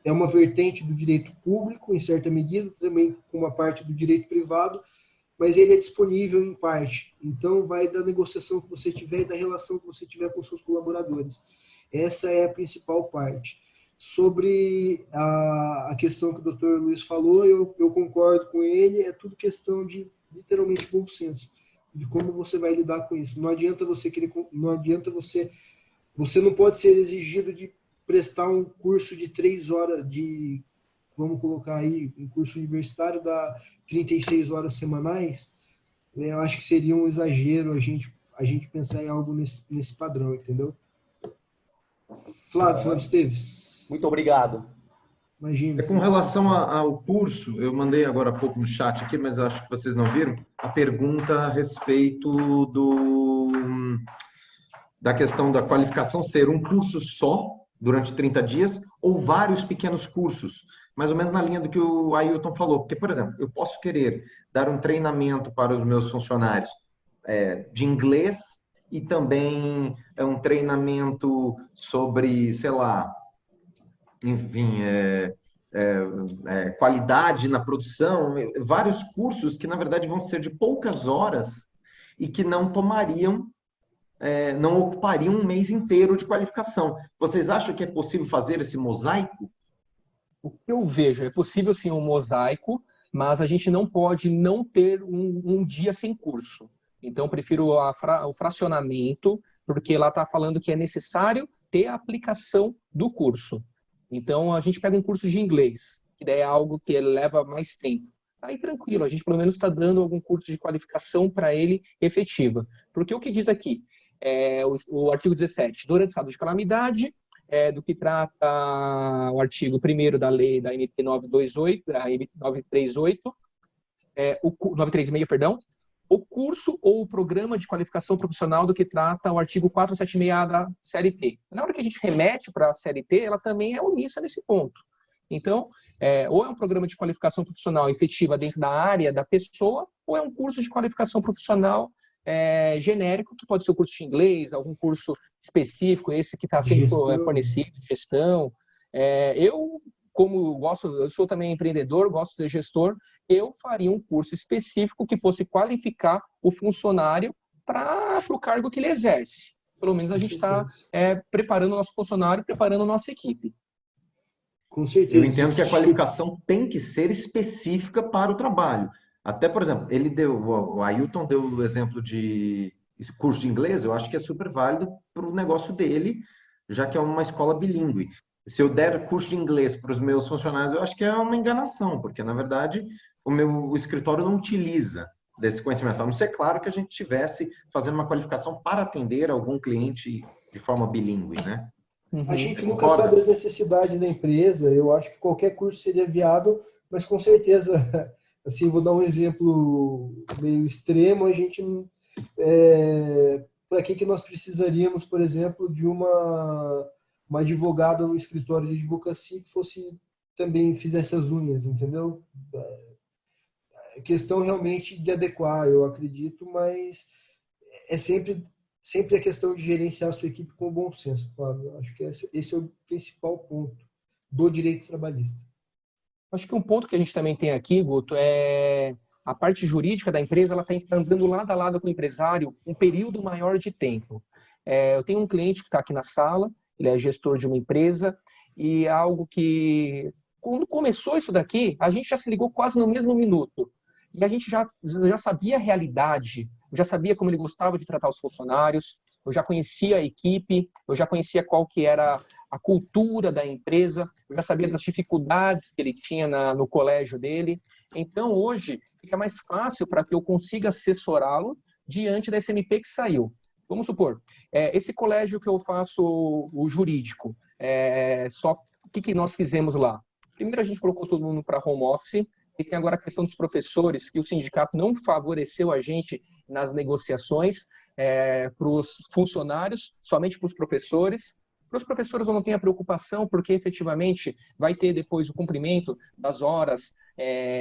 é uma vertente do direito público, em certa medida, também com uma parte do direito privado, mas ele é disponível em parte. Então, vai da negociação que você tiver e da relação que você tiver com seus colaboradores. Essa é a principal parte. Sobre a questão que o Dr. Luiz falou, eu concordo com ele, é tudo questão de, literalmente, bom senso, de como você vai lidar com isso. Não adianta você querer, você não pode ser exigido de prestar um curso de 3 horas, vamos colocar aí, um curso universitário da 36 horas semanais. Eu acho que seria um exagero a gente pensar em algo nesse padrão, entendeu? Flávio Esteves. Muito obrigado. Imagina. Com relação ao curso, eu mandei agora há pouco no chat aqui, mas acho que vocês não viram, a pergunta a respeito da questão da qualificação ser um curso só, durante 30 dias, ou vários pequenos cursos, mais ou menos na linha do que o Ailton falou. Porque, por exemplo, eu posso querer dar um treinamento para os meus funcionários de inglês e também um treinamento sobre, sei lá, enfim, qualidade na produção, vários cursos que, na verdade, vão ser de poucas horas e que não tomariam, não ocupariam um mês inteiro de qualificação. Vocês acham que é possível fazer esse mosaico? O que eu vejo, é possível sim um mosaico, mas a gente não pode não ter um dia sem curso. Então, eu prefiro o fracionamento, porque lá está falando que é necessário ter a aplicação do curso. Então, a gente pega um curso de inglês, que daí é algo que leva mais tempo. Aí, tranquilo, a gente pelo menos está dando algum curso de qualificação para ele efetiva. Porque o que diz aqui, o artigo 17, durante o estado de calamidade, do que trata o artigo 1º da lei da MP 928, a MP 938, 936, perdão, o curso ou o programa de qualificação profissional do que trata o artigo 476A da CLT. Na hora que a gente remete para a CLT, ela também é omissa nesse ponto. Então, ou é um programa de qualificação profissional efetiva dentro da área da pessoa, ou é um curso de qualificação profissional genérico, que pode ser o curso de inglês, algum curso específico, esse que está sendo fornecido, gestão. Eu sou também empreendedor, gosto de ser gestor, eu faria um curso específico que fosse qualificar o funcionário para o cargo que ele exerce. Pelo menos a gente está preparando o nosso funcionário, preparando a nossa equipe. Com certeza. Eu entendo que a qualificação tem que ser específica para o trabalho. Até, por exemplo, o Ailton deu o exemplo de curso de inglês, eu acho que é super válido para o negócio dele, já que é uma escola bilíngue. Se eu der curso de inglês para os meus funcionários, eu acho que é uma enganação, porque, na verdade, o escritório não utiliza desse conhecimento. A não ser, claro, que a gente estivesse fazendo uma qualificação para atender algum cliente de forma bilíngue, né? A gente nunca sabe as necessidades da empresa. Eu acho que qualquer curso seria viável, mas com certeza, assim, vou dar um exemplo meio extremo, a gente para que nós precisaríamos, por exemplo, de uma advogada no escritório de advocacia que também fizesse as unhas, entendeu? É questão realmente de adequar, eu acredito, mas é sempre a questão de gerenciar a sua equipe com bom senso, Flávio. Eu acho que esse é o principal ponto do direito trabalhista. Acho que um ponto que a gente também tem aqui, Guto, é a parte jurídica da empresa, ela está andando lado a lado com o empresário um período maior de tempo. Eu tenho um cliente que está aqui na sala, ele é gestor de uma empresa, e é algo que, quando começou isso daqui, a gente já se ligou quase no mesmo minuto. E a gente já sabia a realidade, eu já sabia como ele gostava de tratar os funcionários, eu já conhecia a equipe, eu já conhecia qual que era a cultura da empresa, eu já sabia das dificuldades que ele tinha no colégio dele. Então, hoje, fica mais fácil para que eu consiga assessorá-lo diante da SMP que saiu. Vamos supor, esse colégio que eu faço o jurídico, o que nós fizemos lá? Primeiro, a gente colocou todo mundo para home office, e tem agora a questão dos professores, que o sindicato não favoreceu a gente nas negociações para os funcionários, somente para os professores. Para os professores eu não tenho a preocupação, porque efetivamente vai ter depois o cumprimento das horas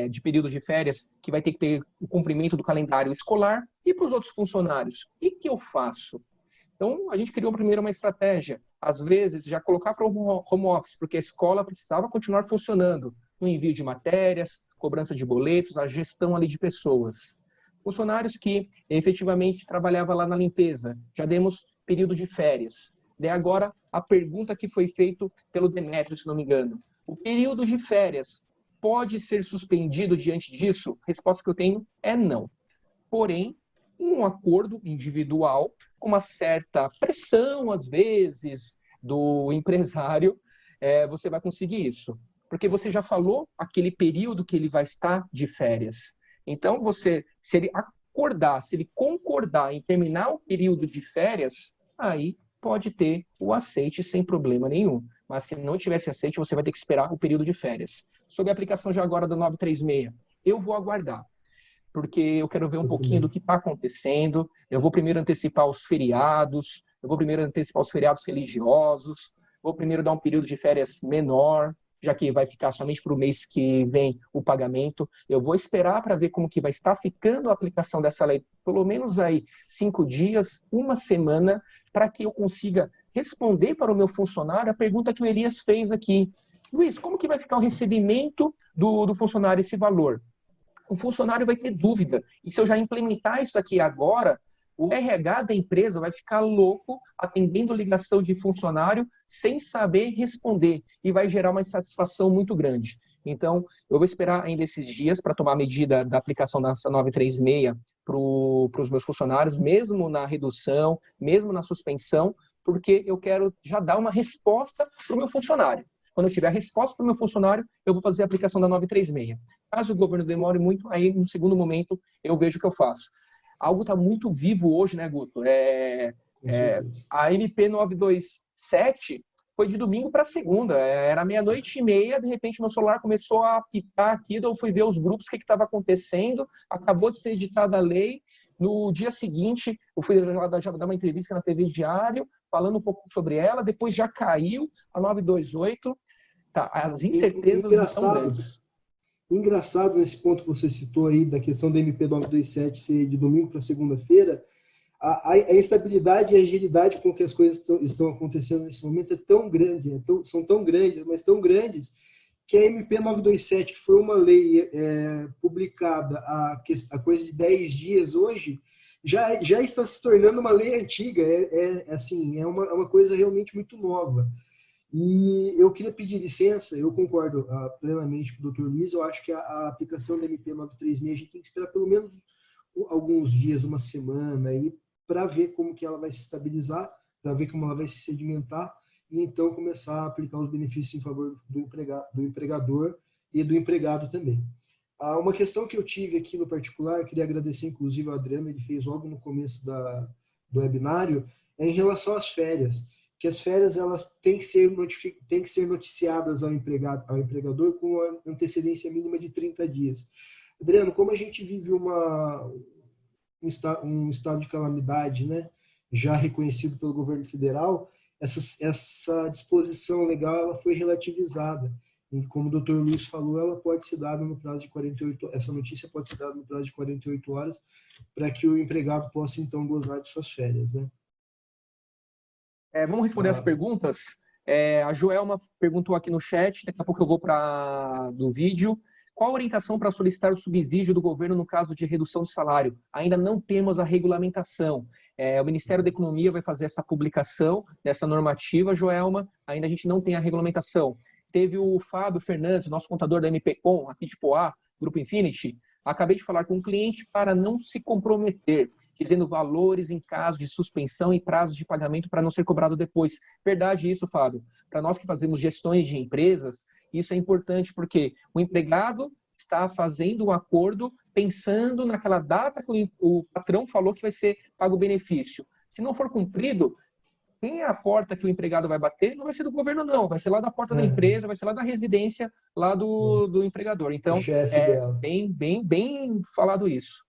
de período de férias, que vai ter que ter o cumprimento do calendário escolar. E para os outros funcionários, o que eu faço? Então, a gente criou primeiro uma estratégia, às vezes já colocar para o home office, porque a escola precisava continuar funcionando, no envio de matérias, cobrança de boletos, a gestão ali de pessoas. Funcionários que efetivamente trabalhavam lá na limpeza, já demos período de férias. Daí agora, a pergunta que foi feita pelo Demétrio, se não me engano. O período de férias pode ser suspendido diante disso? A resposta que eu tenho é não. Porém, um acordo individual, com uma certa pressão, às vezes, do empresário, você vai conseguir isso. Porque você já falou aquele período que ele vai estar de férias. Então, se ele acordar, se ele concordar em terminar o período de férias, aí pode ter o aceite sem problema nenhum. Mas se não tivesse aceite, você vai ter que esperar o período de férias. Sobre a aplicação já agora da 936, eu vou aguardar, porque eu quero ver um pouquinho do que está acontecendo. Eu vou primeiro antecipar os feriados, religiosos, vou primeiro dar um período de férias menor, já que vai ficar somente para o mês que vem o pagamento. Eu vou esperar para ver como que vai estar ficando a aplicação dessa lei, pelo menos aí 5 dias, uma semana, para que eu consiga responder para o meu funcionário a pergunta que o Elias fez aqui. Luiz, como que vai ficar o recebimento do funcionário, esse valor? O funcionário vai ter dúvida. E se eu já implementar isso aqui agora, o RH da empresa vai ficar louco atendendo ligação de funcionário sem saber responder e vai gerar uma insatisfação muito grande. Então, eu vou esperar ainda esses dias para tomar a medida da aplicação dessa 936 para os meus funcionários, mesmo na redução, mesmo na suspensão, porque eu quero já dar uma resposta para o meu funcionário. Quando eu tiver a resposta para o meu funcionário, eu vou fazer a aplicação da 936. Caso o governo demore muito, aí, no segundo momento, eu vejo o que eu faço. Algo está muito vivo hoje, né, Guto? A MP 927 foi de domingo para segunda. Era 00:30, de repente meu celular começou a apitar aqui, eu fui ver os grupos, o que estava acontecendo, acabou de ser editada a lei. No dia seguinte, eu fui já dar uma entrevista na TV Diário, falando um pouco sobre ela, depois já caiu a 928. Tá, as incertezas são grandes. Engraçado nesse ponto que você citou aí, da questão da MP 927 ser de domingo para segunda-feira, a instabilidade e a agilidade com que as coisas estão acontecendo nesse momento é tão grande, são tão grandes, mas tão grandes, que a MP 927, que foi uma lei publicada há coisa de 10 dias hoje, já está se tornando uma lei antiga. É uma coisa realmente muito nova. E eu queria pedir licença, eu concordo plenamente com o Dr. Luiz, eu acho que a aplicação da MP 936 a gente tem que esperar pelo menos alguns dias, uma semana, para ver como que ela vai se estabilizar, para ver como ela vai se sedimentar, e então começar a aplicar os benefícios em favor do empregador e do empregado também. Uma questão que eu tive aqui no particular, eu queria agradecer inclusive ao Adriano, ele fez logo no começo do webinário, é em relação às férias, que as férias elas têm que ser noticiadas ao empregador com a antecedência mínima de 30 dias. Adriano, como a gente vive um estado de calamidade, né, já reconhecido pelo governo federal, essa disposição legal ela foi relativizada. E como o Dr. Luiz falou, ela pode ser dada no prazo de 48 horas. Essa notícia pode ser dada no prazo de 48 horas para que o empregado possa, então, gozar de suas férias, né? Vamos responder as perguntas. A Joelma perguntou aqui no chat, daqui a pouco eu vou do vídeo. Qual a orientação para solicitar o subsídio do governo no caso de redução de salário? Ainda não temos a regulamentação. O Ministério da Economia vai fazer essa publicação dessa normativa, Joelma. Ainda a gente não tem a regulamentação. Teve o Fábio Fernandes, nosso contador da MPCom, aqui de Poá, Grupo Infinity. Acabei de falar com um cliente para não se comprometer, dizendo valores em caso de suspensão e prazos de pagamento para não ser cobrado depois. Verdade isso, Fábio. Para nós que fazemos gestões de empresas, isso é importante porque o empregado está fazendo um acordo pensando naquela data que o patrão falou que vai ser pago o benefício. Se não for cumprido, quem é a porta que o empregado vai bater? Não vai ser do governo, não. Vai ser lá da porta da empresa, vai ser lá da residência lá do empregador. Então, bem falado isso.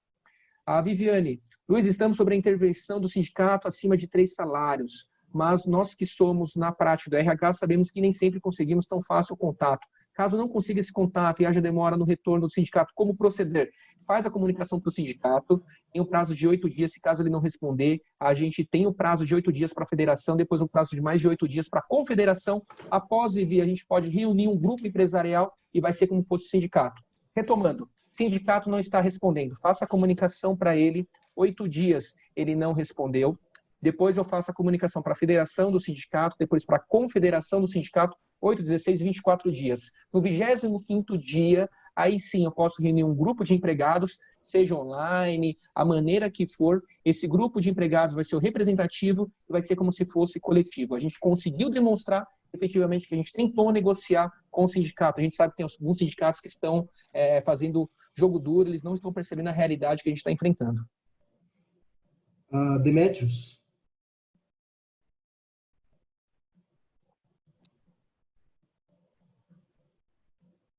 A Viviane, Luiz, estamos sobre a intervenção do sindicato acima de 3 salários, mas nós que somos na prática do RH sabemos que nem sempre conseguimos tão fácil o contato. Caso não consiga esse contato e haja demora no retorno do sindicato, como proceder? Faz a comunicação para o sindicato, tem um prazo de 8 dias, se caso ele não responder, a gente tem um prazo de 8 dias para a federação, depois um prazo de mais de 8 dias para a confederação. Após Vivi, a gente pode reunir um grupo empresarial e vai ser como fosse o sindicato. Retomando, Sindicato não está respondendo. Faça a comunicação para ele. 8 dias ele não respondeu. Depois eu faço a comunicação para a federação do sindicato, depois para a confederação do sindicato, 8, 16, 24 dias. No 25º dia, aí sim eu posso reunir um grupo de empregados, seja online, a maneira que for. Esse grupo de empregados vai ser o representativo e vai ser como se fosse coletivo. A gente conseguiu demonstrar efetivamente que a gente tentou negociar com o sindicato. A gente sabe que tem alguns sindicatos que estão fazendo jogo duro, eles não estão percebendo a realidade que a gente está enfrentando. Demetrios?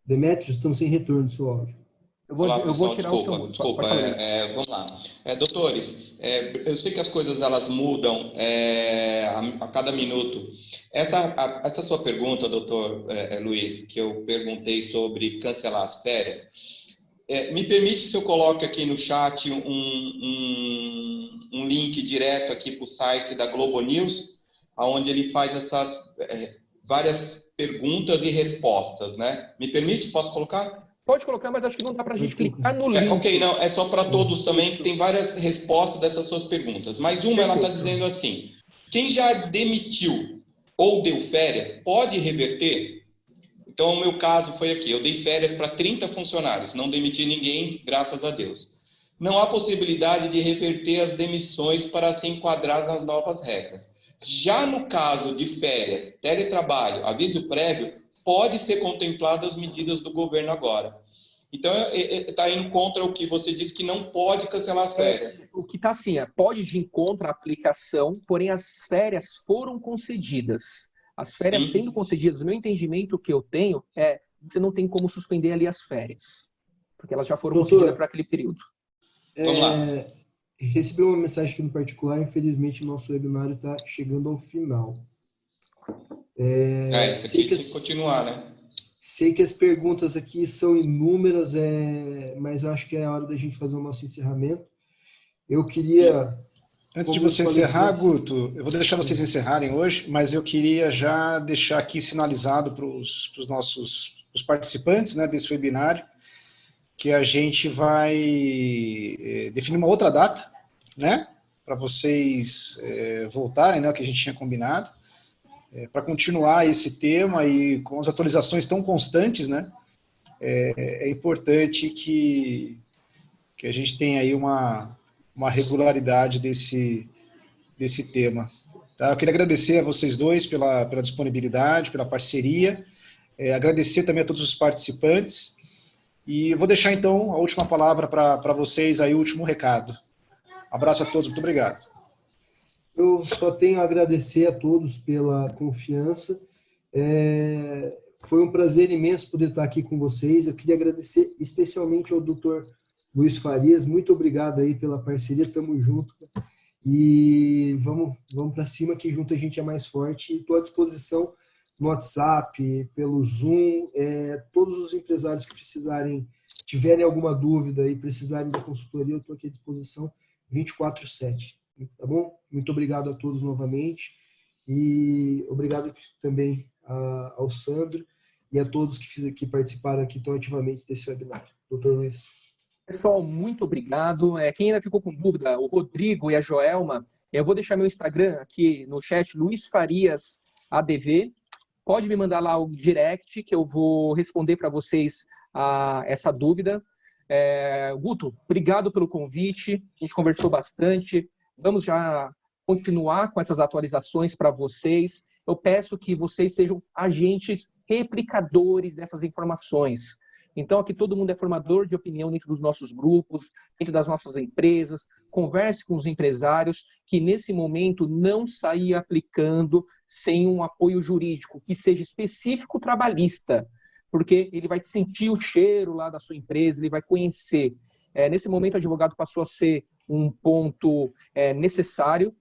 Demetrios, estamos sem retorno do seu áudio. Eu vou tirar o seu... Desculpa. Vamos lá. Doutores, eu sei que as coisas elas mudam a cada minuto. Essa sua pergunta, doutor Luiz, que eu perguntei sobre cancelar as férias, me permite se eu coloque aqui no chat um link direto aqui para o site da Globo News, onde ele faz essas várias perguntas e respostas, né? Me permite? Posso colocar? Pode colocar, mas acho que não dá para a gente clicar no link. Ok, não, é só para todos também, que tem várias respostas dessas suas perguntas. Mas uma, ela está dizendo assim, quem já demitiu ou deu férias, pode reverter? Então, o meu caso foi aqui, eu dei férias para 30 funcionários, não demiti ninguém, graças a Deus. Não há possibilidade de reverter as demissões para se enquadrar nas novas regras. Já no caso de férias, teletrabalho, aviso prévio, pode ser contemplado as medidas do governo agora. Então, está indo contra o que você disse que não pode cancelar as férias. O que está assim, pode de encontro à aplicação, porém as férias foram concedidas. As férias sendo concedidas, o meu entendimento que eu tenho você não tem como suspender ali as férias, porque elas já foram concedidas para aquele período. Vamos lá. Recebi uma mensagem aqui no particular, infelizmente o nosso webinário está chegando ao final. Isso aqui tem que continuar, né? Sei que as perguntas aqui são inúmeras, mas eu acho que é a hora da gente fazer o nosso encerramento. Eu queria... Antes de você encerrar, Guto, eu vou deixar vocês encerrarem hoje, mas eu queria já deixar aqui sinalizado para os nossos participantes, né, desse webinário, que a gente vai definir uma outra data, né, para vocês voltarem, né, o que a gente tinha combinado, para continuar esse tema e com as atualizações tão constantes, né, é importante que a gente tenha aí uma regularidade desse tema. Tá? Eu queria agradecer a vocês dois pela disponibilidade, pela parceria, agradecer também a todos os participantes, e eu vou deixar, então, a última palavra para vocês, aí, o último recado. Abraço a todos, muito obrigado. Eu só tenho a agradecer a todos pela confiança. Foi um prazer imenso poder estar aqui com vocês. Eu queria agradecer especialmente ao Dr. Luiz Farias. Muito obrigado aí pela parceria, tamo junto. E vamos para cima, que junto a gente é mais forte. Estou à disposição no WhatsApp, pelo Zoom, todos os empresários que tiverem alguma dúvida e precisarem da consultoria, eu estou aqui à disposição 24/7, tá bom? Muito obrigado a todos novamente e obrigado também ao Sandro e a todos que participaram aqui tão ativamente desse webinar. Doutor Luiz. Pessoal, muito obrigado. Quem ainda ficou com dúvida, o Rodrigo e a Joelma, eu vou deixar meu Instagram aqui no chat, Luiz Farias ADV. Pode me mandar lá o direct, que eu vou responder para vocês essa dúvida. Guto, obrigado pelo convite. A gente conversou bastante. Vamos já continuar com essas atualizações para vocês. Eu peço que vocês sejam agentes replicadores dessas informações. Então, aqui todo mundo é formador de opinião dentro dos nossos grupos, dentro das nossas empresas. Converse com os empresários que, nesse momento, não saia aplicando sem um apoio jurídico, que seja específico trabalhista, porque ele vai sentir o cheiro lá da sua empresa, ele vai conhecer. Nesse momento, o advogado passou a ser um ponto necessário.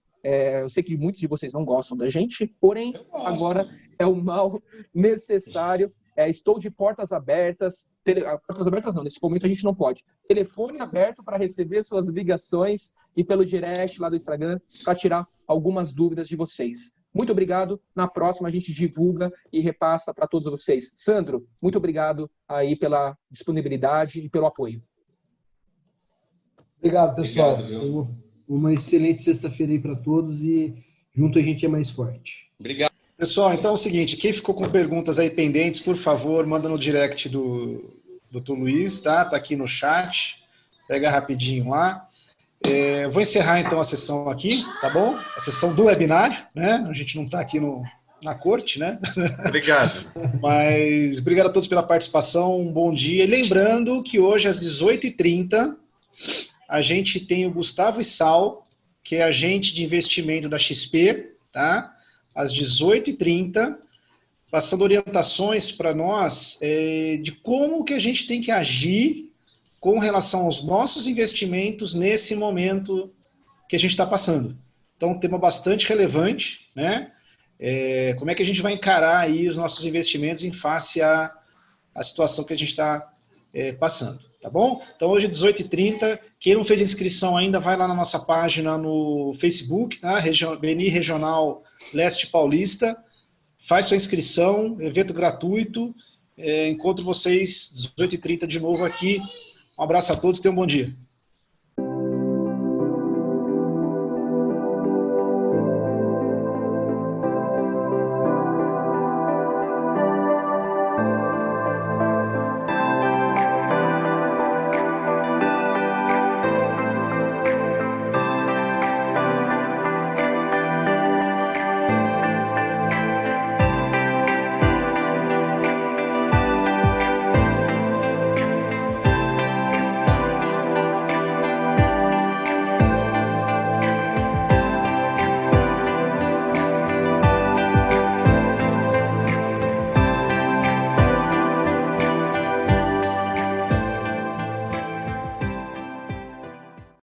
Eu sei que muitos de vocês não gostam da gente, porém, agora é um mal necessário. Estou de portas abertas. Portas abertas não, nesse momento a gente não pode. Telefone aberto para receber suas ligações e pelo direct lá do Instagram para tirar algumas dúvidas de vocês. Muito obrigado. Na próxima a gente divulga e repassa para todos vocês. Sandro, muito obrigado aí pela disponibilidade e pelo apoio. Obrigado, pessoal. Obrigado, uma excelente sexta-feira aí para todos e junto a gente é mais forte. Obrigado. Pessoal, então é o seguinte, quem ficou com perguntas aí pendentes, por favor, manda no direct do Dr. Luiz, tá? Tá aqui no chat. Pega rapidinho lá. Vou encerrar então a sessão aqui, tá bom? A sessão do webinar, né? A gente não está aqui na corte, né? Obrigado. Mas obrigado a todos pela participação, um bom dia. E lembrando que hoje às 18h30 a gente tem o Gustavo Issal, que é agente de investimento da XP, tá? Às 18h30, passando orientações para nós de como que a gente tem que agir com relação aos nossos investimentos nesse momento que a gente está passando. Então, um tema bastante relevante, né? Como é que a gente vai encarar aí os nossos investimentos em face à situação que a gente está passando, tá bom? Então, hoje, 18h30, quem não fez inscrição ainda, vai lá na nossa página no Facebook, tá? BNI Regional Leste Paulista, faz sua inscrição, evento gratuito, encontro vocês 18h30 de novo aqui. Um abraço a todos, tenham um bom dia.